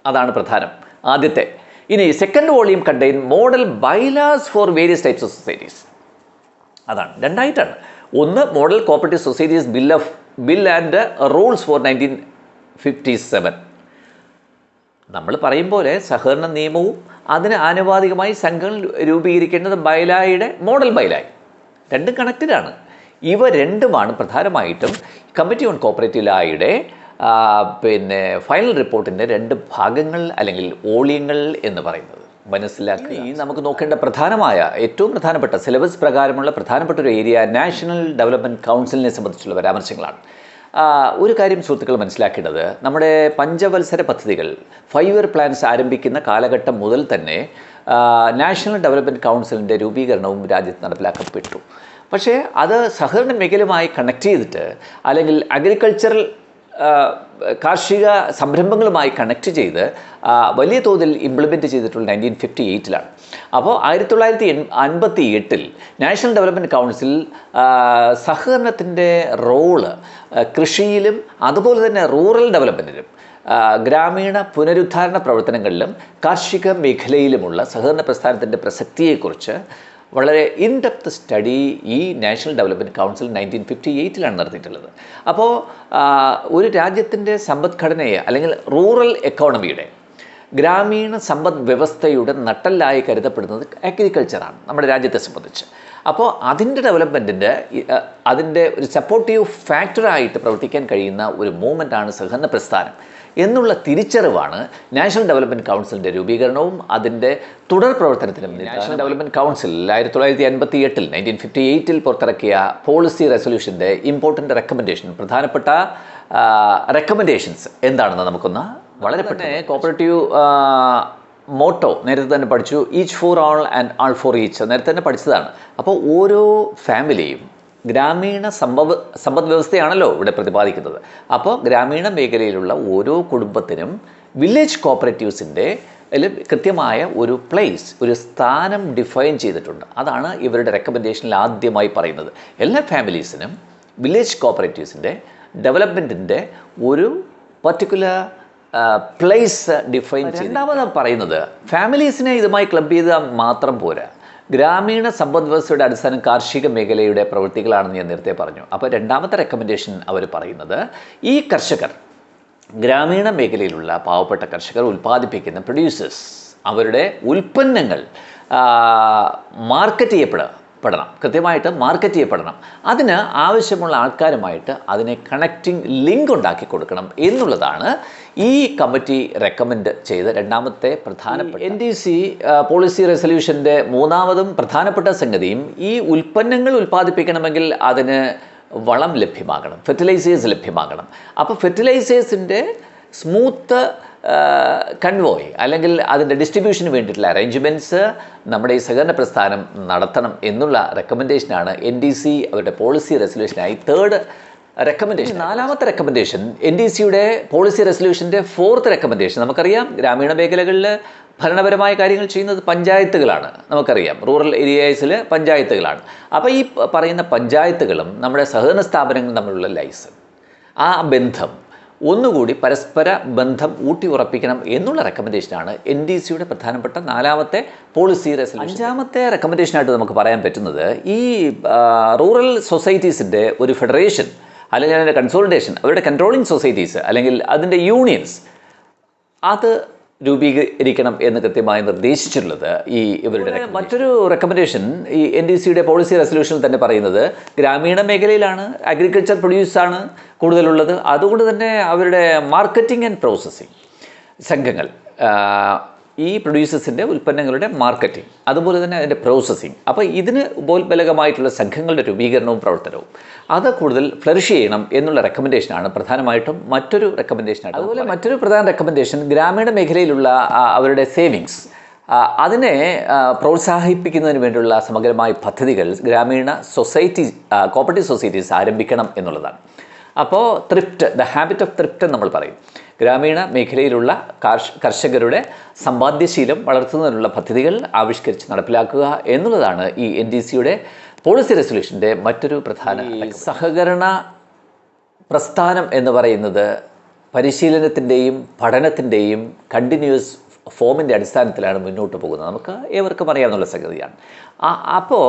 അതാണ് പ്രധാനം, ആദ്യത്തെ. ഇനി second volume contain model bylaws for various types of societies. അതാണ് രണ്ടായിട്ടാണ്. ഒന്ന് model cooperative societies bill and rules for 1957. നമ്മൾ പറയും പോലെ സഹകരണ നിയമവും അതിന് ആനുപാതികമായി സംഘങ്ങൾ രൂപീകരിക്കേണ്ടത് ബൈലായുടെ മോഡൽ ബൈലായി. രണ്ടും കണക്റ്റഡാണ്. ഇവ രണ്ടുമാണ് പ്രധാനമായിട്ടും കമ്മിറ്റി ഓൺ കോപ്പറേറ്റീവ് ലായുടെ പിന്നെ ഫൈനൽ റിപ്പോർട്ടിൻ്റെ 2 ഭാഗങ്ങൾ അല്ലെങ്കിൽ വോളിയങ്ങൾ എന്ന് പറയുന്നത്. മനസ്സിലാക്കി നമുക്ക് നോക്കേണ്ട ഏറ്റവും പ്രധാനപ്പെട്ട സിലബസ് പ്രകാരമുള്ള പ്രധാനപ്പെട്ട ഒരു ഏരിയ നാഷണൽ ഡെവലപ്മെൻറ്റ് കൗൺസിലിനെ സംബന്ധിച്ചുള്ള പരാമർശങ്ങളാണ്. ഒരു കാര്യം സുഹൃത്തുക്കൾ മനസ്സിലാക്കേണ്ടത്, നമ്മുടെ പഞ്ചവത്സര പദ്ധതികൾ 5 ഇയർ പ്ലാൻസ് ആരംഭിക്കുന്ന കാലഘട്ടം മുതൽ തന്നെ നാഷണൽ ഡെവലപ്മെൻറ്റ് കൗൺസിലിൻ്റെ രൂപീകരണവും രാജ്യത്ത് നടപ്പിലാക്കപ്പെട്ടു. പക്ഷേ അത് സഹകരണ മേഖലയുമായി കണക്ട് ചെയ്തിട്ട് അല്ലെങ്കിൽ അഗ്രികൾച്ചറൽ കാർഷിക സംരംഭങ്ങളുമായി കണക്ട് ചെയ്ത് വലിയ തോതിൽ ഇംപ്ലിമെൻറ്റ് ചെയ്തിട്ടുള്ള 1958 അപ്പോൾ 1958 നാഷണൽ ഡെവലപ്മെൻറ്റ് കൗൺസിൽ സഹകരണത്തിൻ്റെ റോള് കൃഷിയിലും അതുപോലെ തന്നെ റൂറൽ ഡെവലപ്മെൻറ്റിലും ഗ്രാമീണ പുനരുദ്ധാരണ പ്രവർത്തനങ്ങളിലും കാർഷിക മേഖലയിലുമുള്ള സഹകരണ പ്രസ്ഥാനത്തിൻ്റെ പ്രസക്തിയെക്കുറിച്ച് വളരെ ഇൻഡെപ്ത് സ്റ്റഡി ഈ നാഷണൽ ഡെവലപ്മെൻറ്റ് കൗൺസിൽ 1958 നടത്തിയിട്ടുള്ളത്. അപ്പോൾ ഒരു രാജ്യത്തിൻ്റെ സമ്പദ്ഘടനയെ അല്ലെങ്കിൽ റൂറൽ എക്കോണമിയുടെ ഗ്രാമീണ സമ്പദ് വ്യവസ്ഥയുടെ നട്ടെല്ലായി കരുതപ്പെടുന്നത് അഗ്രികൾച്ചറാണ് നമ്മുടെ രാജ്യത്തെ സംബന്ധിച്ച്. അപ്പോൾ അതിൻ്റെ ഡെവലപ്മെൻറ്റിൻ്റെ അതിൻ്റെ ഒരു സപ്പോർട്ടീവ് ഫാക്ടറായിട്ട് പ്രവർത്തിക്കാൻ കഴിയുന്ന ഒരു മൂവ്മെൻറ്റാണ് സഹകരണ പ്രസ്ഥാനം എന്നുള്ള തിരിച്ചറിവാണ് നാഷണൽ ഡെവലപ്മെൻറ്റ് കൗൺസിലിൻ്റെ രൂപീകരണവും അതിൻ്റെ തുടർ പ്രവർത്തനത്തിനും. നാഷണൽ ഡെവലപ്മെൻറ്റ് കൗൺസിൽ 1958 പുറത്തിറക്കിയ പോളിസി റെസൊല്യൂഷൻ്റെ ഇമ്പോർട്ടൻ്റ് പ്രധാനപ്പെട്ട റെക്കമെൻഡേഷൻസ് എന്താണെന്ന് നമുക്കൊന്ന് വളരെ പെട്ടെന്ന്. കോപ്പറേറ്റീവ് മോട്ടോ നേരത്തെ തന്നെ പഠിച്ചു, each for all and all for each, നേരത്തെ തന്നെ പഠിച്ചതാണ്. അപ്പോൾ ഓരോ ഫാമിലിയും ഗ്രാമീണ സമ്പദ് വ്യവസ്ഥയാണല്ലോ ഇവിടെ പ്രതിപാദിക്കുന്നത്. അപ്പോൾ ഗ്രാമീണ മേഖലയിലുള്ള ഓരോ കുടുംബത്തിനും വില്ലേജ് കോപ്പറേറ്റീവ്സിൻ്റെ കൃത്യമായ ഒരു പ്ലേസ്, ഒരു സ്ഥാനം ഡിഫൈൻ ചെയ്തിട്ടുണ്ട്. അതാണ് ഇവരുടെ റെക്കമെൻഡേഷനിൽ ആദ്യമായി പറയുന്നത്. എല്ലാ ഫാമിലീസിനും വില്ലേജ് കോപ്പറേറ്റീവ്സിൻ്റെ ഡെവലപ്മെൻറ്റിൻ്റെ ഒരു പർട്ടിക്കുലർ പ്ലേസ് ഡിഫൈൻ ചെയ്ത്. രണ്ടാമത് പറയുന്നത് ഫാമിലീസിനെ ഇതുമായി ക്ലബ് ചെയ്താൽ മാത്രം പോരാ, ഗ്രാമീണ സമ്പദ് വ്യവസ്ഥയുടെ അടിസ്ഥാനം കാർഷിക മേഖലയുടെ പ്രവൃത്തികളാണെന്ന് ഞാൻ നേരത്തെ പറഞ്ഞു. അപ്പോൾ രണ്ടാമത്തെ റെക്കമെൻഡേഷൻ അവർ പറയുന്നത് ഈ കർഷകർ, ഗ്രാമീണ മേഖലയിലുള്ള പാവപ്പെട്ട കർഷകർ ഉൽപ്പാദിപ്പിക്കുന്ന പ്രൊഡ്യൂസേഴ്സ്, അവരുടെ ഉൽപ്പന്നങ്ങൾ മാർക്കറ്റ് ചെയ്യപ്പെടണം, കൃത്യമായിട്ട് മാർക്കറ്റ് ചെയ്യപ്പെടണം. അതിന് ആവശ്യമുള്ള ആൾക്കാരുമായിട്ട് അതിനെ കണക്റ്റിംഗ് ലിങ്ക് ഉണ്ടാക്കി കൊടുക്കണം എന്നുള്ളതാണ് ഈ കമ്മിറ്റി റെക്കമെൻഡ് ചെയ്ത രണ്ടാമത്തെ പ്രധാനപ്പെട്ട NDC പോളിസി റെസൊല്യൂഷൻ്റെ മൂന്നാമതും പ്രധാനപ്പെട്ട സംഗതിയും ഈ ഉൽപ്പന്നങ്ങൾ ഉൽപ്പാദിപ്പിക്കണമെങ്കിൽ അതിന് വളം ലഭ്യമാകണം, ഫെർട്ടിലൈസേഴ്സ് ലഭ്യമാകണം. അപ്പോൾ ഫെർട്ടിലൈസേഴ്സിൻ്റെ സ്മൂത്ത് കൺവോയ് അല്ലെങ്കിൽ അതിൻ്റെ ഡിസ്ട്രിബ്യൂഷന് വേണ്ടിയിട്ടുള്ള അറേഞ്ച്മെൻറ്റ്സ് നമ്മുടെ ഈ സഹകരണ പ്രസ്ഥാനം നടത്തണം എന്നുള്ള റെക്കമെൻഡേഷനാണ് NDC അവരുടെ പോളിസി റെസൊല്യൂഷനായി തേർഡ് റെക്കമെൻഡേഷൻ. നാലാമത്തെ റെക്കമെൻഡേഷൻ NDCയുടെ പോളിസി റെസൊല്യൂഷൻ്റെ ഫോർത്ത് റെക്കമെൻഡേഷൻ. നമുക്കറിയാം ഗ്രാമീണ മേഖലകളിൽ ഭരണപരമായ കാര്യങ്ങൾ ചെയ്യുന്നത് പഞ്ചായത്തുകളാണ്. നമുക്കറിയാം റൂറൽ ഏരിയാസിൽ പഞ്ചായത്തുകളാണ്. അപ്പോൾ ഈ പറയുന്ന പഞ്ചായത്തുകളും നമ്മുടെ സഹകരണ സ്ഥാപനങ്ങളും തമ്മിലുള്ള ലൈസൻസ്, ആ ബന്ധം ഒന്നുകൂടി പരസ്പര ബന്ധം ഊട്ടി ഉറപ്പിക്കണം എന്നുള്ള റെക്കമെൻഡേഷനാണ് NDCയുടെ പ്രധാനപ്പെട്ട നാലാമത്തെ പോളിസി റെസൊല്യൂഷൻ. അഞ്ചാമത്തെ റെക്കമെൻഡേഷനായിട്ട് നമുക്ക് പറയാൻ പറ്റുന്നത് ഈ റൂറൽ സൊസൈറ്റീസിൻ്റെ ഒരു ഫെഡറേഷൻ അല്ലെങ്കിൽ അതിൻ്റെ കൺസോളിഡേഷൻ, അവരുടെ കൺട്രോളിംഗ് സൊസൈറ്റീസ് അല്ലെങ്കിൽ അതിൻ്റെ യൂണിയൻസ് അത് രൂപീകരിക്കണം എന്ന് കൃത്യമായി നിർദ്ദേശിച്ചിട്ടുള്ളത് ഈ ഇവരുടെ. മറ്റൊരു റെക്കമെൻഡേഷൻ ഈ NDCയുടെ പോളിസി റെസൊല്യൂഷനിൽ തന്നെ പറയുന്നത് ഗ്രാമീണ മേഖലയിലാണ്, അഗ്രികൾച്ചർ പ്രൊഡ്യൂസാണ് കൂടുതലുള്ളത്. അതുകൊണ്ട് തന്നെ അവരുടെ മാർക്കറ്റിംഗ് ആൻഡ് പ്രോസസ്സിംഗ് സംഘങ്ങൾ, ഈ പ്രൊഡ്യൂസേഴ്സിൻ്റെ ഉൽപ്പന്നങ്ങളുടെ മാർക്കറ്റിംഗ്, അതുപോലെ തന്നെ അതിൻ്റെ പ്രോസസ്സിംഗ്, അപ്പോൾ ഇതിന് ഉപോത്ബലകമായിട്ടുള്ള സംഘങ്ങളുടെ രൂപീകരണവും പ്രവർത്തനവും അത് കൂടുതൽ ഫ്ലറിഷ് ചെയ്യണം എന്നുള്ള റെക്കമെൻഡേഷനാണ് പ്രധാനമായിട്ടും മറ്റൊരു റെക്കമെൻഡേഷനായിട്ട്. അതുപോലെ മറ്റൊരു പ്രധാന റെക്കമെൻഡേഷൻ ഗ്രാമീണ മേഖലയിലുള്ള അവരുടെ സേവിങ്സ്, അതിനെ പ്രോത്സാഹിപ്പിക്കുന്നതിന് വേണ്ടിയുള്ള സമഗ്രമായ പദ്ധതികൾ ഗ്രാമീണ കോപ്പറേറ്റീവ് സൊസൈറ്റീസ് ആരംഭിക്കണം എന്നുള്ളതാണ്. അപ്പോൾ thrift, the habit of thrift എന്ന് നമ്മൾ പറയും. ഗ്രാമീണ മേഖലയിലുള്ള കർഷകരുടെ സമ്പാദ്യശീലം വളർത്തുന്നതിനുള്ള പദ്ധതികൾ ആവിഷ്കരിച്ച് നടപ്പിലാക്കുക എന്നുള്ളതാണ് ഈ NDCയുടെ പോളിസി റെസൊല്യൂഷൻ്റെ മറ്റൊരു പ്രധാന. സഹകരണ പ്രസ്ഥാനം എന്ന് പറയുന്നത് പരിശീലനത്തിൻ്റെയും പഠനത്തിൻ്റെയും കണ്ടിന്യൂസ് ഫോമിൻ്റെ അടിസ്ഥാനത്തിലാണ് മുന്നോട്ട് പോകുന്നത്. നമുക്ക് ഏവർക്കും അറിയാവുന്ന സംഗതിയാണ്. അപ്പോൾ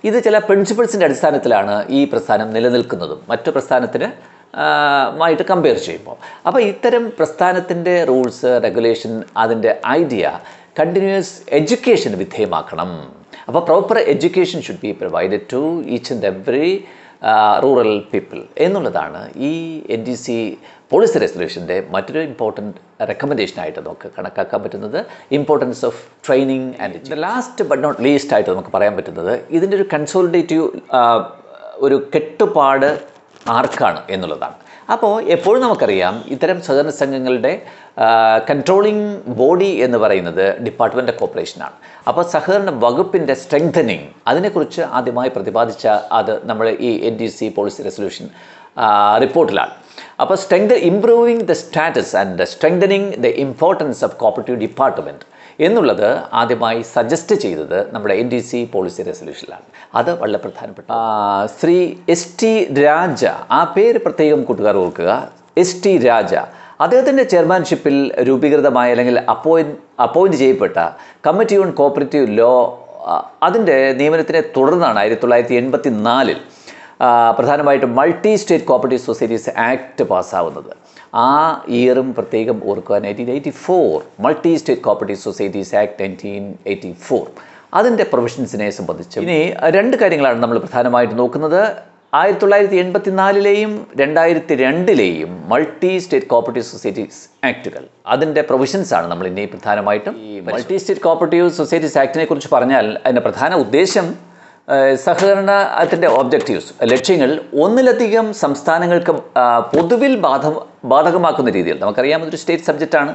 ഇത് ചില പ്രിൻസിപ്പിൾസിൻ്റെ അടിസ്ഥാനത്തിലാണ് ഈ പ്രസ്ഥാനം നിലനിൽക്കുന്നതും മറ്റു പ്രസ്ഥാനത്തിന് മായിട്ട് കമ്പയർ ചെയ്യുമ്പോൾ. അപ്പോൾ ഇത്തരം പ്രസ്ഥാനത്തിൻ്റെ റൂൾസ്, റെഗുലേഷൻ, അതിൻ്റെ ഐഡിയ കണ്ടിന്യൂസ് എഡ്യൂക്കേഷൻ വിധേയമാക്കണം. അപ്പോൾ proper education should be provided to each and every rural people എന്നുള്ളതാണ് ഈ NDC പോളിസി റെസൊല്യൂഷൻ്റെ മറ്റൊരു ഇമ്പോർട്ടൻറ്റ് റെക്കമെൻഡേഷനായിട്ട് നമുക്ക് കണക്കാക്കാൻ പറ്റുന്നത്. Importance of training and the last but not least ആയിട്ട് നമുക്ക് പറയാൻ പറ്റുന്നത് ഇതിൻ്റെ ഒരു കൺസോളിഡേറ്റീവ് ഒരു കെട്ടുപാട് ആർക്കാണ് എന്നുള്ളതാണ്. അപ്പോൾ എപ്പോഴും നമുക്കറിയാം ഇത്തരം സഹകരണ സംഘങ്ങളുടെ കൺട്രോളിംഗ് ബോഡി എന്ന് പറയുന്നത് ഡിപ്പാർട്ട്മെൻറ്റ് ഓഫ് കോർപ്പറേഷനാണ്. അപ്പോൾ സഹകരണ വകുപ്പിൻ്റെ സ്ട്രെങ്തനിങ് അതിനെക്കുറിച്ച് ആദ്യമായി പ്രതിപാദിച്ച അത് നമ്മൾ ഈ NDC പോളിസി റെസൊല്യൂഷൻ റിപ്പോർട്ടിലാണ്. അപ്പോൾ improving the status and strengthening the importance of cooperative department എന്നുള്ളത് ആദ്യമായി സജസ്റ്റ് ചെയ്തത് നമ്മുടെ NDC പോളിസി റെസൊല്യൂഷനിലാണ്. അത് വളരെ പ്രധാനപ്പെട്ട ശ്രീ ST രാജ, ആ പേര് പ്രത്യേകം കൂട്ടുകാർ ഓർക്കുക. ST രാജ, അദ്ദേഹത്തിൻ്റെ ചെയർമാൻഷിപ്പിൽ രൂപീകൃതമായ അല്ലെങ്കിൽ അപ്പോയിൻറ്റ് ചെയ്യപ്പെട്ട കമ്മിറ്റി ഓൺ കോപ്പറേറ്റീവ് ലോ, അതിൻ്റെ നിയമനത്തിനെ തുടർന്നാണ് 1984 പ്രധാനമായിട്ടും multi state cooperative societies act പാസ്സാവുന്നത്. ആ ഇയറും പ്രത്യേകം ഓർക്കുക, 1984 multi state cooperative societies act 1984. അതിൻ്റെ പ്രൊവിഷൻസിനെ സംബന്ധിച്ച് ഇനി രണ്ട് കാര്യങ്ങളാണ് നമ്മൾ പ്രധാനമായിട്ട് നോക്കുന്നത്. 1984ലെയും 2002ലെയും മൾട്ടി സ്റ്റേറ്റ് കോപ്പറേറ്റീവ് സൊസൈറ്റീസ് ആക്ടുകൾ, അതിൻ്റെ പ്രൊവിഷൻസാണ് നമ്മൾ ഇനി പ്രധാനമായിട്ടും. ഈ മൾട്ടി സ്റ്റേറ്റ് കോപ്പറേറ്റീവ് സൊസൈറ്റീസ് ആക്ടിനെ കുറിച്ച് പറഞ്ഞാൽ അതിൻ്റെ പ്രധാന ഉദ്ദേശം സഹകരണത്തിൻ്റെ ഒബ്ജക്റ്റീവ്സ്, ലക്ഷ്യങ്ങൾ ഒന്നിലധികം സംസ്ഥാനങ്ങൾക്ക് പൊതുവിൽ ബാധകമാക്കുന്ന രീതിയിൽ. നമുക്കറിയാം അതൊരു സ്റ്റേറ്റ് സബ്ജക്റ്റാണ്.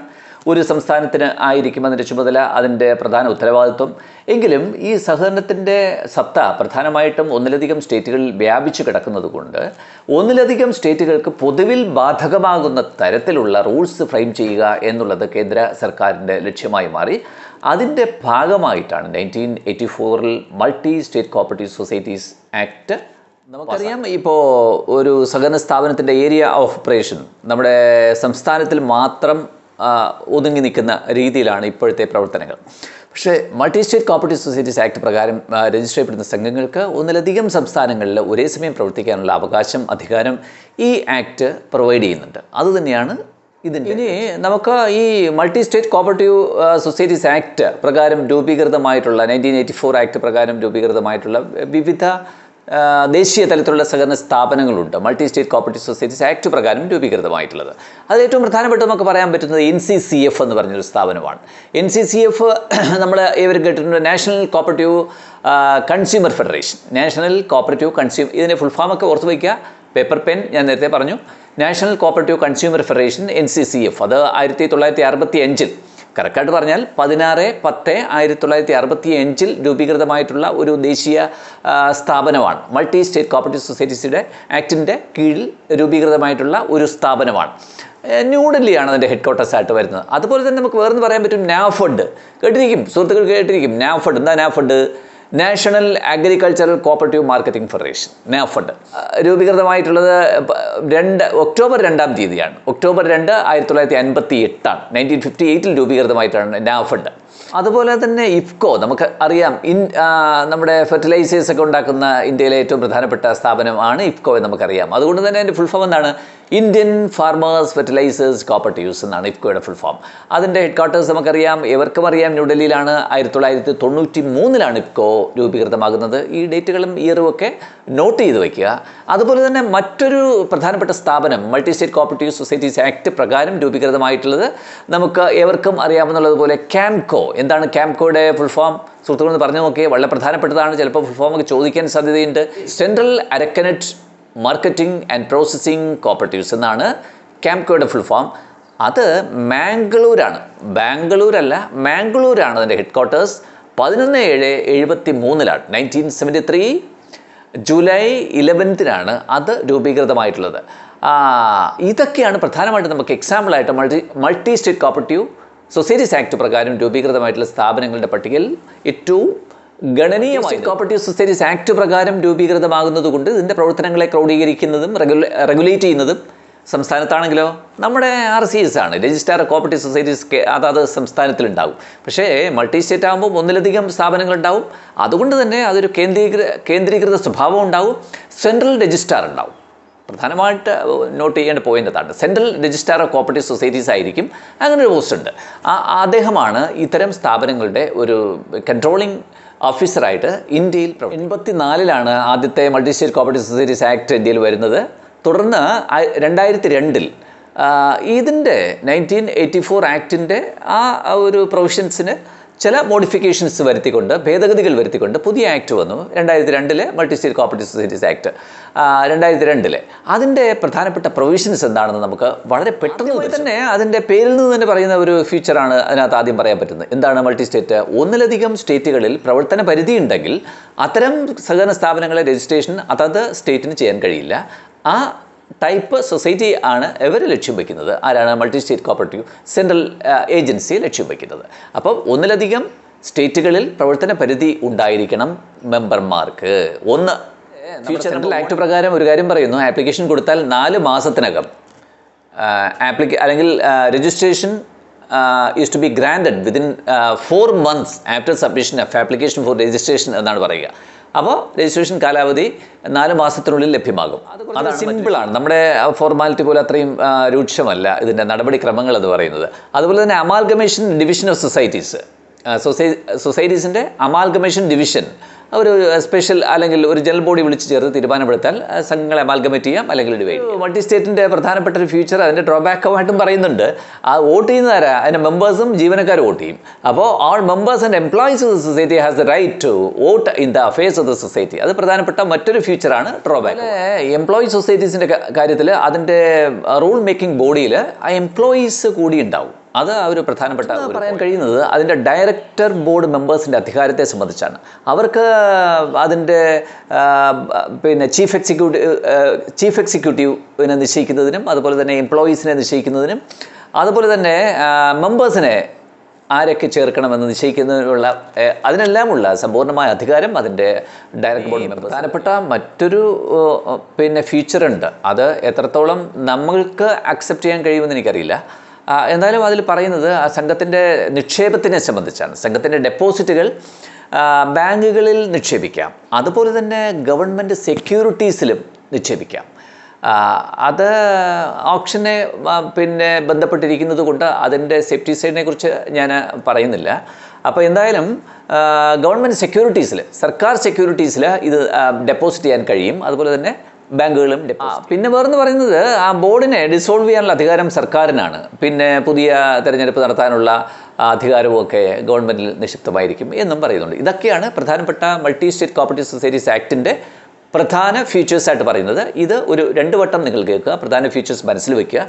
ഒരു സംസ്ഥാനത്തിന് ആയിരിക്കും അതിൻ്റെ ചുമതല, അതിൻ്റെ പ്രധാന ഉത്തരവാദിത്വം. എങ്കിലും ഈ സഹകരണത്തിൻ്റെ സത്ത പ്രധാനമായിട്ടും ഒന്നിലധികം സ്റ്റേറ്റുകളിൽ വ്യാപിച്ചു കിടക്കുന്നത് കൊണ്ട് ഒന്നിലധികം സ്റ്റേറ്റുകൾക്ക് പൊതുവിൽ ബാധകമാകുന്ന തരത്തിലുള്ള റൂൾസ് ഫ്രെയിം ചെയ്യുക എന്നുള്ളത് കേന്ദ്ര സർക്കാരിൻ്റെ ലക്ഷ്യമായി മാറി. അതിൻ്റെ ഭാഗമായിട്ടാണ് 1984 multi state cooperative societies act. നമുക്കറിയാം ഇപ്പോൾ ഒരു സഹകരണ സ്ഥാപനത്തിൻ്റെ ഏരിയ ഓഫ് ഓപ്പറേഷൻ നമ്മുടെ സംസ്ഥാനത്തിൽ മാത്രം ഒതുങ്ങി നിൽക്കുന്ന രീതിയിലാണ് ഇപ്പോഴത്തെ പ്രവർത്തനങ്ങൾ. പക്ഷേ multi state cooperative societies act പ്രകാരം രജിസ്റ്റർ ചെയ്യപ്പെടുന്ന സംഘങ്ങൾക്ക് ഒന്നിലധികം സംസ്ഥാനങ്ങളിൽ ഒരേ സമയം പ്രവർത്തിക്കാനുള്ള അവകാശം, അധികാരം ഈ ആക്ട് പ്രൊവൈഡ് ചെയ്യുന്നുണ്ട്. അതുതന്നെയാണ് ഇതിൻ്റെ. ഇനി നമുക്ക് ഈ multi state cooperative societies act പ്രകാരം രൂപീകൃതമായിട്ടുള്ള 1984 ആക്ട് പ്രകാരം രൂപീകൃതമായിട്ടുള്ള വിവിധ ദേശീയ തലത്തിലുള്ള സഹകരണ സ്ഥാപനങ്ങളുണ്ട്. Multi state cooperative societies act പ്രകാരം രൂപീകൃതമായിട്ടുള്ളത്. അതിൽ ഏറ്റവും പ്രധാനപ്പെട്ട നമുക്ക് പറയാൻ പറ്റുന്നത് NCCF എന്ന് പറഞ്ഞൊരു സ്ഥാപനമാണ്. NCCF നമ്മൾ ഏവരും കേട്ടിട്ടുണ്ട്, national cooperative consumer federation. National cooperative ഇതിൻ്റെ ഫുൾ ഫോമൊക്കെ ഓർത്ത് വയ്ക്കുക. പേപ്പർ പെൻ ഞാൻ നേരത്തെ പറഞ്ഞു. National cooperative consumer federation NCCF. അത് 1965 കറക്റ്റായിട്ട് പറഞ്ഞാൽ 16/10/1965 രൂപീകൃതമായിട്ടുള്ള ഒരു ദേശീയ സ്ഥാപനമാണ്. മൾട്ടി സ്റ്റേറ്റ് കോപ്പറേറ്റീവ് സൊസൈറ്റീസിൻ്റെ ആക്ടിൻ്റെ കീഴിൽ രൂപീകൃതമായിട്ടുള്ള ഒരു സ്ഥാപനമാണ്. ന്യൂഡൽഹിയാണ് അതിൻ്റെ ഹെഡ് ക്വാർട്ടേഴ്സായിട്ട് വരുന്നത്. അതുപോലെ തന്നെ നമുക്ക് വേറെന്ന് പറയാൻ പറ്റും NAFED. കേട്ടിരിക്കും, സുഹൃത്തുക്കൾ കേട്ടിരിക്കും. NAFED എന്താ? NAFED national agricultural cooperative marketing federation. NAFED രൂപീകൃതമായിട്ടുള്ളത് ഒക്ടോബർ 2-ാം തീയതിയാണ്. ഒക്ടോബർ 2, 1958 1958 രൂപീകൃതമായിട്ടാണ് NAFED. അതുപോലെ തന്നെ IFFCO നമുക്ക് അറിയാം. നമ്മുടെ ഫെർട്ടിലൈസേഴ്സ് ഒക്കെ ഉണ്ടാക്കുന്ന ഇന്ത്യയിലെ ഏറ്റവും പ്രധാനപ്പെട്ട സ്ഥാപനമാണ് IFFCO എന്ന് നമുക്കറിയാം. അതുകൊണ്ട് തന്നെ അതിൻ്റെ ഫുൾ ഫോം എന്താണ്? ഇന്ത്യൻ ഫാർമേഴ്സ് ഫെർട്ടിലൈസേഴ്സ് കോപ്പറേറ്റീവ്സ് എന്നാണ് IFFCOയുടെ ഫുൾ ഫോം. അതിൻ്റെ ഹെഡ് ക്വാർട്ടേഴ്സ് നമുക്കറിയാം, എവർക്കും അറിയാം, ന്യൂഡൽഹിയിലാണ്. 1993 IFFCO രൂപീകൃതമാകുന്നത്. ഈ ഡേറ്റുകളും ഇയറും ഒക്കെ നോട്ട് ചെയ്ത് വയ്ക്കുക. അതുപോലെ തന്നെ മറ്റൊരു പ്രധാനപ്പെട്ട സ്ഥാപനം multi state cooperative societies act പ്രകാരം രൂപീകൃതമായിട്ടുള്ളത് നമുക്ക് ഏവർക്കും അറിയാവുന്നതുപോലെ CAMCO. എന്താണ് CAMCOയുടെ ഫുൾ ഫോം? സുഹൃത്തുക്കളെന്ന് പറഞ്ഞു നോക്കിയേ, വളരെ പ്രധാനപ്പെട്ടതാണ്. ചിലപ്പോൾ ഫുൾ ഫോം ഒക്കെ ചോദിക്കാൻ സാധ്യതയുണ്ട്. Central arecanut marketing and processing cooperatives എന്നാണ് CAMCOയുടെ ഫുൾ ഫോം. അത് മാംഗ്ലൂരാണ്, ബാംഗ്ലൂരല്ല, മാംഗ്ലൂരാണ് അതിൻ്റെ ഹെഡ് ക്വാർട്ടേഴ്സ്. 11/7/73 1973 ജൂലൈ 11 അത് രൂപീകൃതമായിട്ടുള്ളത്. ഇതൊക്കെയാണ് പ്രധാനമായിട്ടും നമുക്ക് എക്സാമ്പിളായിട്ട് multi state cooperative societies act പ്രകാരം രൂപീകൃതമായിട്ടുള്ള സ്ഥാപനങ്ങളുടെ പട്ടികയിൽ ഏറ്റവും ഗണനീയമായി. കോപ്പറേറ്റീവ് സൊസൈറ്റീസ് ആക്ട് പ്രകാരം രൂപീകൃതമാകുന്നത് കൊണ്ട് ഇതിൻ്റെ പ്രവർത്തനങ്ങളെ ക്രോഡീകരിക്കുന്നതും റെഗുലേറ്റ് ചെയ്യുന്നതും സംസ്ഥാനത്താണെങ്കിലോ നമ്മുടെ RCS ആണ്, രജിസ്ട്രാർ ഓഫ് കോപ്പറേറ്റീവ് സൊസൈറ്റീസ്. അതാത് സംസ്ഥാനത്തിലുണ്ടാവും. പക്ഷേ മൾട്ടി സ്റ്റേറ്റ് ആകുമ്പോൾ ഒന്നിലധികം സ്ഥാപനങ്ങളുണ്ടാവും. അതുകൊണ്ട് തന്നെ അതൊരു കേന്ദ്രീകൃത സ്വഭാവം ഉണ്ടാവും. സെൻട്രൽ രജിസ്ട്രാർ ഉണ്ടാവും. പ്രധാനമായിട്ട് നോട്ട് ചെയ്യേണ്ട പോയിന്റ് അതാണ്. Central registrar of cooperative societies ആയിരിക്കും. അങ്ങനെ ഒരു പോസ്റ്റ് ഉണ്ട്. അദ്ദേഹമാണ് ഇത്തരം സ്ഥാപനങ്ങളുടെ ഒരു കൺട്രോളിംഗ് ഓഫീസറായിട്ട് ഇന്ത്യയിൽ 1984 ആദ്യത്തെ multi state cooperative societies act ഇന്ത്യയിൽ വരുന്നത്. തുടർന്ന് 2002 ഇതിൻ്റെ 1984 ആക്ടിൻ്റെ ഒരു പ്രൊവിഷൻസിന് ചില മോഡിഫിക്കേഷൻസ് വരുത്തിക്കൊണ്ട്, ഭേദഗതികൾ വരുത്തിക്കൊണ്ട് പുതിയ ആക്ട് വന്നു. 2002 multi state cooperative societies act 2002. അതിൻ്റെ പ്രധാനപ്പെട്ട പ്രൊവിഷൻസ് എന്താണെന്ന് നമുക്ക് വളരെ പെട്ടെന്ന് തന്നെ അതിൻ്റെ പേരിൽ നിന്ന് തന്നെ പറയുന്ന ഒരു ഫീച്ചറാണ് അതിനകത്ത് ആദ്യം പറയാൻ പറ്റുന്നത്. എന്താണ് മൾട്ടി സ്റ്റേറ്റ്? ഒന്നിലധികം സ്റ്റേറ്റുകളിൽ പ്രവർത്തന പരിധി ഉണ്ടെങ്കിൽ അത്തരം സഹകരണ സ്ഥാപനങ്ങളെ രജിസ്ട്രേഷൻ അതത് സ്റ്റേറ്റിന് ചെയ്യാൻ കഴിയില്ല. ആ ടൈപ്പ് സൊസൈറ്റി ആണ് ഇവർ ലക്ഷ്യം വയ്ക്കുന്നത്. ആരാണ്? Multi state cooperative central agency ലക്ഷ്യം വയ്ക്കുന്നത്. അപ്പം ഒന്നിലധികം സ്റ്റേറ്റുകളിൽ പ്രവർത്തന പരിധി ഉണ്ടായിരിക്കണം മെമ്പർമാർക്ക്. സെൻട്രൽ ആക്ട് പ്രകാരം ഒരു കാര്യം പറയുന്നു, ആപ്ലിക്കേഷൻ കൊടുത്താൽ 4 മാസത്തിനകം അല്ലെങ്കിൽ registration is to be granted within 4 months after submission of application for registration എന്നാണ് പറയുക. അപ്പോൾ രജിസ്ട്രേഷൻ കാലാവധി 4 മാസത്തിനുള്ളിൽ ലഭ്യമാകും. അത് സിമ്പിളാണ്. നമ്മുടെ ഫോർമാലിറ്റി പോലെ അത്രയും രൂക്ഷമല്ല ഇതിൻ്റെ നടപടിക്രമങ്ങൾ എന്ന് പറയുന്നത്. അതുപോലെ തന്നെ അമാൽഗമേഷൻ ഡിവിഷൻ ഓഫ് സൊസൈറ്റീസിൻ്റെ അമാൽഗമേഷൻ ഡിവിഷൻ ഒരു സ്പെഷ്യൽ അല്ലെങ്കിൽ ഒരു ജനറൽ ബോഡി വിളിച്ച് ചേർത്ത് തീരുമാനമെടുത്താൽ സംഘങ്ങളെ അമാൽഗമേറ്റ് ചെയ്യാം അല്ലെങ്കിൽ ഡിവൈഡ്. മൾട്ടി സ്റ്റേറ്റിൻ്റെ പ്രധാനപ്പെട്ട ഒരു ഫ്യൂച്ചർ അതിൻ്റെ ഡ്രോബാക്കുമായിട്ടും പറയുന്നുണ്ട്. വോട്ട് ചെയ്യുന്നതാരാ? അതിൻ്റെ മെമ്പേഴ്സും ജീവനക്കാരും വോട്ട് ചെയ്യും. അപ്പോൾ all members and employees of the society has the right to vote in the affairs of the society. അത് പ്രധാനപ്പെട്ട മറ്റൊരു ഫ്യൂച്ചറാണ് ഡ്രോബാക്ക്. എംപ്ലോയി സൊസൈറ്റീസിൻ്റെ കാര്യത്തിൽ അതിൻ്റെ റൂൾ മേക്കിംഗ് ബോഡിയിൽ ആ എംപ്ലോയീസ് കൂടി ഉണ്ടാവും. അത് ഒരു പ്രധാനപ്പെട്ട പറയാൻ കഴിയുന്നത് അതിൻ്റെ ഡയറക്ടർ ബോർഡ് മെമ്പേഴ്സിൻ്റെ അധികാരത്തെ സംബന്ധിച്ചാണ്. അവർക്ക് അതിൻ്റെ ചീഫ് എക്സിക്യൂട്ടീവിനെ നിശ്ചയിക്കുന്നതിനും അതുപോലെ തന്നെ എംപ്ലോയീസിനെ നിശ്ചയിക്കുന്നതിനും അതുപോലെ തന്നെ മെമ്പേഴ്സിനെ ആരൊക്കെ ചേർക്കണമെന്ന് നിശ്ചയിക്കുന്നതിനുള്ള അതിനെല്ലാമുള്ള സമ്പൂർണ്ണമായ അധികാരം അതിൻ്റെ ഡയറക്ടർ ബോർഡ് മെമ്പർ. പ്രധാനപ്പെട്ട മറ്റൊരു ഫീച്ചറുണ്ട്. അത് എത്രത്തോളം നമ്മൾക്ക് അക്സെപ്റ്റ് ചെയ്യാൻ കഴിയുമെന്ന് എനിക്കറിയില്ല. എന്തായാലും അതിൽ പറയുന്നത് ആ സംഘത്തിൻ്റെ നിക്ഷേപത്തിനെ സംബന്ധിച്ചാണ്. സംഘത്തിൻ്റെ ഡെപ്പോസിറ്റുകൾ ബാങ്കുകളിൽ നിക്ഷേപിക്കാം, അതുപോലെ തന്നെ ഗവൺമെൻറ് സെക്യൂരിറ്റീസിലും നിക്ഷേപിക്കാം. അത് ഓപ്ഷനെ ബന്ധപ്പെട്ടിരിക്കുന്നത് കൊണ്ട് അതിൻ്റെ സേഫ്റ്റി സൈഡിനെ കുറിച്ച് ഞാൻ പറയുന്നില്ല. അപ്പോൾ എന്തായാലും ഗവൺമെൻറ് സെക്യൂരിറ്റീസിൽ, സർക്കാർ സെക്യൂരിറ്റീസിൽ ഇത് ഡെപ്പോസിറ്റ് ചെയ്യാൻ കഴിയും, അതുപോലെ തന്നെ ബാങ്കുകളും. പിന്നെ വേറെന്ന് പറയുന്നത് ആ ബോർഡിനെ ഡിസോൾവ് ചെയ്യാനുള്ള അധികാരം സർക്കാരിനാണ്. പിന്നെ പുതിയ തെരഞ്ഞെടുപ്പ് നടത്താനുള്ള അധികാരവുമൊക്കെ ഗവൺമെൻറ്റിൽ നിക്ഷിപ്തമായിരിക്കും എന്നും പറയുന്നുണ്ട്. ഇതൊക്കെയാണ് പ്രധാനപ്പെട്ട മൾട്ടി സ്റ്റേറ്റ് കോപ്പറേറ്റീവ് സൊസൈറ്റീസ് ആക്ടിൻ്റെ പ്രധാന ഫീച്ചേഴ്സായിട്ട് പറയുന്നത്. ഇത് ഒരു 2 വട്ടം നിങ്ങൾ കേൾക്കുക, പ്രധാന ഫീച്ചേഴ്സ് മനസ്സിൽ വയ്ക്കുക,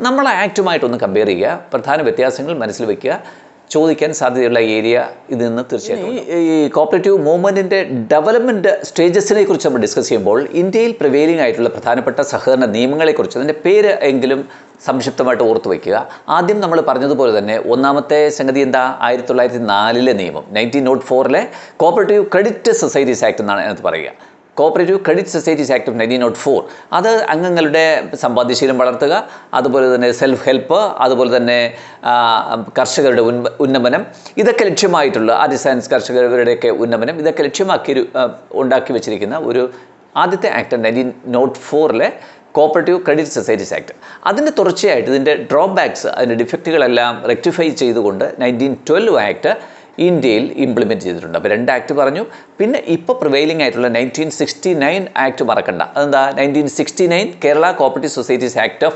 നമ്മളെ ആക്റ്റുമായിട്ടൊന്ന് കമ്പയർ ചെയ്യുക, പ്രധാന വ്യത്യാസങ്ങൾ മനസ്സിൽ വയ്ക്കുക. ചോദിക്കാൻ സാധ്യതയുള്ള ഏരിയ ഇതിൽ നിന്ന് തീർച്ചയായിട്ടും. ഈ കോപ്പറേറ്റീവ് മൂവ്മെൻറ്റിൻ്റെ ഡെവലപ്മെൻറ്റ് സ്റ്റേജസിനെ കുറിച്ച് നമ്മൾ ഡിസ്കസ് ചെയ്യുമ്പോൾ ഇന്ത്യയിൽ പ്രിവെയിലിംഗ് ആയിട്ടുള്ള പ്രധാനപ്പെട്ട സഹകരണ നിയമങ്ങളെക്കുറിച്ച് അതിൻ്റെ പേര് എങ്കിലും സംക്ഷിപ്തമായിട്ട് ഓർത്തു വയ്ക്കുക. ആദ്യം നമ്മൾ പറഞ്ഞതുപോലെ തന്നെ ഒന്നാമത്തെ സംഗതി എന്താ? 1904 നിയമം, 1904 കോപ്പറേറ്റീവ് ക്രെഡിറ്റ് സൊസൈറ്റീസ് ആക്ട് എന്നാണ് അതിനകത്ത് പറയുക. Cooperative credit societies act of 1904. അത് അംഗങ്ങളുടെ സമ്പാദ്യശീലം വളർത്തുക, അതുപോലെ തന്നെ സെൽഫ് ഹെൽപ്പ്, അതുപോലെ തന്നെ കർഷകരുടെ ഉന്നമനം, ഇതൊക്കെ ലക്ഷ്യമായിട്ടുള്ള ആർട്ടിസാൻസ് കർഷകരുടെയൊക്കെ ഉന്നമനം, ഇതൊക്കെ ലക്ഷ്യമാക്കി ഉണ്ടാക്കി വെച്ചിരിക്കുന്ന ഒരു ആദ്യത്തെ act 1904 cooperative credit societies act. അതിൻ്റെ തുടർച്ചയായിട്ട് ഇതിൻ്റെ ഡ്രോബാക്സ്, അതിൻ്റെ ഡിഫക്റ്റുകളെല്ലാം റെക്ടിഫൈ ചെയ്തുകൊണ്ട് 1912 ആക്ട് ഇന്ത്യയിൽ ഇംപ്ലിമെൻറ്റ് ചെയ്തിട്ടുണ്ട്. അപ്പോൾ 2 ആക്ട് പറഞ്ഞു. പിന്നെ ഇപ്പോൾ പ്രിവെയിലിംഗ് ആയിട്ടുള്ള 1969 ആക്ട് മറക്കണ്ട. അതെന്താ? 1969 Kerala cooperative societies act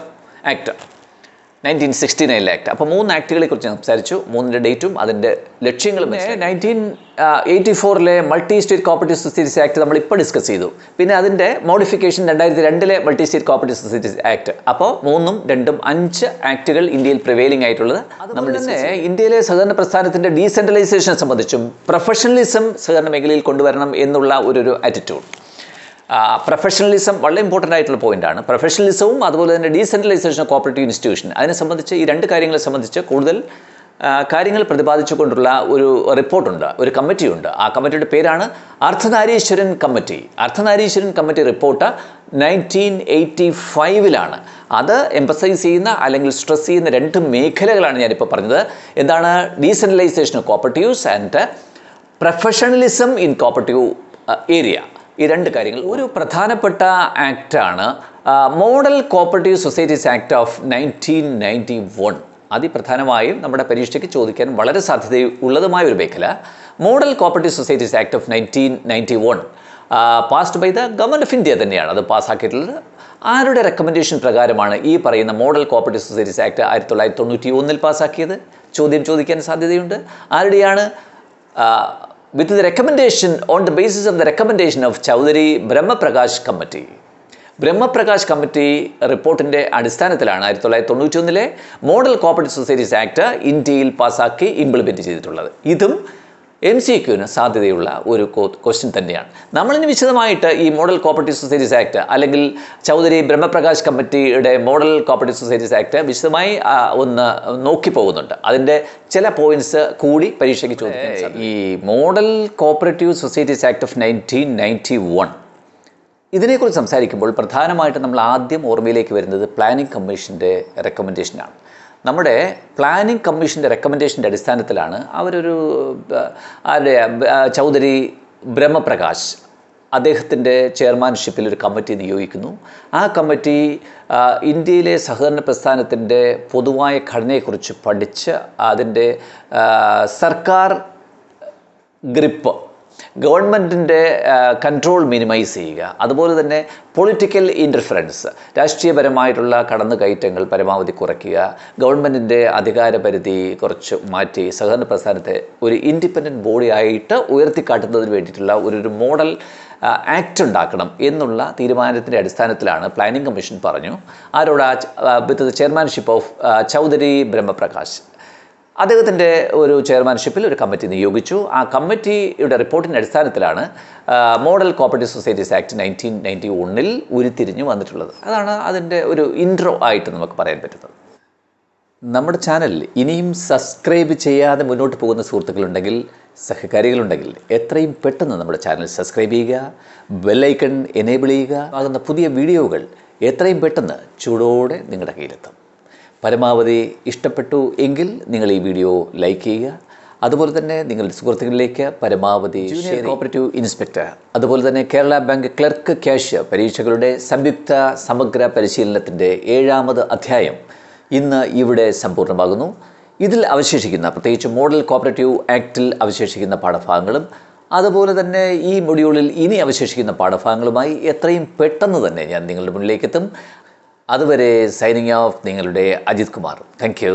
1969 act. അപ്പോൾ 3 ആക്ടുകളെ കുറിച്ച് സംസാരിച്ചു, 3ൻ്റെ ഡേറ്റും അതിൻ്റെ ലക്ഷ്യങ്ങളും. 1984 multi state cooperative societies act നമ്മളിപ്പോൾ ഡിസ്കസ് ചെയ്തു. പിന്നെ അതിൻ്റെ modification 2002 multi state cooperative societies act. അപ്പോൾ 3ഉം 2ഉം 5 ആക്ടുകൾ ഇന്ത്യയിൽ പ്രിവെയിലിംഗ് ആയിട്ടുള്ളത്. നമ്മൾ തന്നെ ഇന്ത്യയിലെ സഹകരണ പ്രസ്ഥാനത്തിൻ്റെ ഡീസെൻട്രലൈസേഷനെ സംബന്ധിച്ചും പ്രൊഫഷണലിസം സഹകരണ മേഖലയിൽ കൊണ്ടുവരണം എന്നുള്ള ഒരു ആറ്റിറ്റ്യൂഡ്. പ്രൊഫഷണലിസം വളരെ ഇമ്പോർട്ടൻ്റ് ആയിട്ടുള്ള പോയിൻ്റാണ്. പ്രൊഫഷണലിസവും അതുപോലെ തന്നെ ഡീസെൻട്രലൈസേഷൻ ഓഫ് കോപ്പറേറ്റീവ് ഇൻസ്റ്റിറ്റ്യൂഷൻ, അതിനെ സംബന്ധിച്ച് ഈ 2 കാര്യങ്ങളെ സംബന്ധിച്ച് കൂടുതൽ കാര്യങ്ങൾ പ്രതിപാദിച്ചുകൊണ്ടുള്ള ഒരു റിപ്പോർട്ടുണ്ട്, ഒരു കമ്മിറ്റിയുണ്ട്. ആ കമ്മിറ്റിയുടെ പേരാണ് അർദ്ധനാരീശ്വരൻ കമ്മിറ്റി. അർദ്ധനാരീശ്വരൻ കമ്മിറ്റി റിപ്പോർട്ട് 1985 അത് എംഫസൈസ് ചെയ്യുന്ന അല്ലെങ്കിൽ സ്ട്രെസ് ചെയ്യുന്ന 2 മേഖലകളാണ് ഞാനിപ്പോൾ പറഞ്ഞത്. എന്താണ്? Decentralisation of cooperatives and professionalism in cooperative area. ഈ 2 കാര്യങ്ങൾ. ഒരു പ്രധാനപ്പെട്ട ആക്റ്റാണ് model cooperative societies act of 1991. അതിപ്രധാനമായും നമ്മുടെ പരീക്ഷയ്ക്ക് ചോദിക്കാൻ വളരെ സാധ്യതയുള്ളതുമായ ഒരു മേഖല. Model cooperative societies act of 1991 passed by the government of India തന്നെയാണ് അത് പാസ്സാക്കിയിട്ടുള്ളത്. ആരുടെ റെക്കമെൻഡേഷൻ പ്രകാരമാണ് ഈ പറയുന്ന മോഡൽ കോപ്പറേറ്റീവ് സൊസൈറ്റീസ് ആക്ട് 1991 പാസ്സാക്കിയത്? ചോദ്യം ചോദിക്കാൻ സാധ്യതയുണ്ട്. ആരുടെയാണ്? with the recommendation, on the basis of the recommendation of Chowdhury Brahmaprakash Committee. Brahmaprakash committee റിപ്പോർട്ടിൻ്റെ അടിസ്ഥാനത്തിലാണ് 1991 മോഡൽ കോപ്പറേറ്റീവ് സൊസൈറ്റീസ് ആക്ട് ഇന്ത്യയിൽ പാസ്സാക്കി ഇംപ്ലിമെൻറ്റ് ചെയ്തിട്ടുള്ളത്. ഇതും MCQന് സാധ്യതയുള്ള ഒരു ക്വസ്റ്റ്യൻ തന്നെയാണ്. നമ്മളിനി വിശദമായിട്ട് ഈ മോഡൽ കോപ്പറേറ്റീവ് സൊസൈറ്റീസ് ആക്ട് അല്ലെങ്കിൽ ചൗധരി ബ്രഹ്മപ്രകാശ് കമ്മിറ്റിയുടെ മോഡൽ കോപ്പറേറ്റീവ് സൊസൈറ്റീസ് ആക്ട് വിശദമായി ഒന്ന് നോക്കി പോകുന്നുണ്ട്. അതിൻ്റെ ചില പോയിന്റ്സ് കൂടി പരീക്ഷയ്ക്ക് ചോദിക്കാൻ. ഈ model cooperative societies act of 1991 ഇതിനെക്കുറിച്ച് സംസാരിക്കുമ്പോൾ പ്രധാനമായിട്ടും നമ്മൾ ആദ്യം ഓർമ്മയിലേക്ക് വരുന്നത് പ്ലാനിംഗ് കമ്മീഷൻ്റെ റെക്കമെൻഡേഷനാണ്. നമ്മുടെ പ്ലാനിംഗ് കമ്മീഷൻ്റെ റെക്കമെൻഡേഷൻ്റെ അടിസ്ഥാനത്തിലാണ് അവരൊരു ചൗധരി ബ്രഹ്മപ്രകാശ് അദ്ദേഹത്തിൻ്റെ ചെയർമാൻഷിപ്പിൽ ഒരു കമ്മിറ്റി നിയോഗിക്കുന്നു. ആ കമ്മിറ്റി ഇന്ത്യയിലെ സഹകരണ പ്രസ്ഥാനത്തിൻ്റെ പൊതുവായ ഘടനയെക്കുറിച്ച് പഠിച്ച് അതിൻ്റെ സർക്കാർ ഗ്രിപ്പ്, ഗവൺമെൻറ്റിൻ്റെ കൺട്രോൾ മിനിമൈസ് ചെയ്യുക, അതുപോലെ തന്നെ പൊളിറ്റിക്കൽ ഇൻ്റർഫറൻസ്, രാഷ്ട്രീയപരമായിട്ടുള്ള കടന്നുകയറ്റങ്ങൾ പരമാവധി കുറയ്ക്കുക, ഗവൺമെൻറ്റിൻ്റെ അധികാരപരിധി കുറച്ച് മാറ്റി സഹകരണ പ്രസ്ഥാനത്തെ ഒരു ഇൻഡിപെൻഡൻറ്റ് ബോഡിയായിട്ട് ഉയർത്തിക്കാട്ടുന്നതിന് വേണ്ടിയിട്ടുള്ള ഒരു മോഡൽ ആക്ട് ഉണ്ടാക്കണം എന്നുള്ള തീരുമാനത്തിൻ്റെ അടിസ്ഥാനത്തിലാണ് പ്ലാനിംഗ് കമ്മീഷൻ പറഞ്ഞു. ആരോട്? With the chairmanship of Chaudhary Brahmaprakash. അദ്ദേഹത്തിൻ്റെ ഒരു ചെയർമാൻഷിപ്പിൽ ഒരു കമ്മിറ്റി നിയോഗിച്ചു. ആ കമ്മിറ്റിയുടെ റിപ്പോർട്ടിൻ്റെ അടിസ്ഥാനത്തിലാണ് മോഡൽ കോപ്പറേറ്റീവ് സൊസൈറ്റീസ് ആക്ട് 1991 ഉരുത്തിരിഞ്ഞു വന്നിട്ടുള്ളത്. അതാണ് അതിൻ്റെ ഒരു ഇൻട്രോ ആയിട്ട് നമുക്ക് പറയാൻ പറ്റുന്നത്. നമ്മുടെ ചാനൽ ഇനിയും സബ്സ്ക്രൈബ് ചെയ്യാതെ മുന്നോട്ട് പോകുന്ന സുഹൃത്തുക്കളുണ്ടെങ്കിൽ, സഹകാരികളുണ്ടെങ്കിൽ എത്രയും പെട്ടെന്ന് നമ്മുടെ ചാനൽ സബ്സ്ക്രൈബ് ചെയ്യുക, ബെല്ലൈക്കൺ എനേബിൾ ചെയ്യുക. ആകുന്ന പുതിയ വീഡിയോകൾ എത്രയും പെട്ടെന്ന് ചൂടോടെ നിങ്ങളുടെ കയ്യിലെത്തും. പരമാവധി ഇഷ്ടപ്പെട്ടു എങ്കിൽ നിങ്ങൾ ഈ വീഡിയോ ലൈക്ക് ചെയ്യുക. അതുപോലെ തന്നെ നിങ്ങളുടെ സുഹൃത്തുക്കളിലേക്ക് പരമാവധി ജൂനിയർ കോപ്പറേറ്റീവ് ഇൻസ്പെക്ടർ, അതുപോലെ തന്നെ കേരള ബാങ്ക് ക്ലർക്ക് ക്യാഷ്യർ പരീക്ഷകളുടെ സംയുക്ത സമഗ്ര പരിശീലനത്തിൻ്റെ 7ാമത് അധ്യായം ഇന്ന് ഇവിടെ സമ്പൂർണ്ണമാകുന്നു. ഇതിൽ അവശേഷിക്കുന്ന, പ്രത്യേകിച്ച് മോഡൽ കോപ്പറേറ്റീവ് ആക്ടിൽ അവശേഷിക്കുന്ന പാഠഭാഗങ്ങളും അതുപോലെ തന്നെ ഈ മൊഡ്യൂളിൽ ഇനി അവശേഷിക്കുന്ന പാഠഭാഗങ്ങളുമായി എത്രയും പെട്ടെന്ന് തന്നെ ഞാൻ നിങ്ങളുടെ മുന്നിലേക്ക് എത്തും. അതുവരെ സൈനിങ് ഓഫ്, നിങ്ങളുടെ അജിത് കുമാർ. Thank you.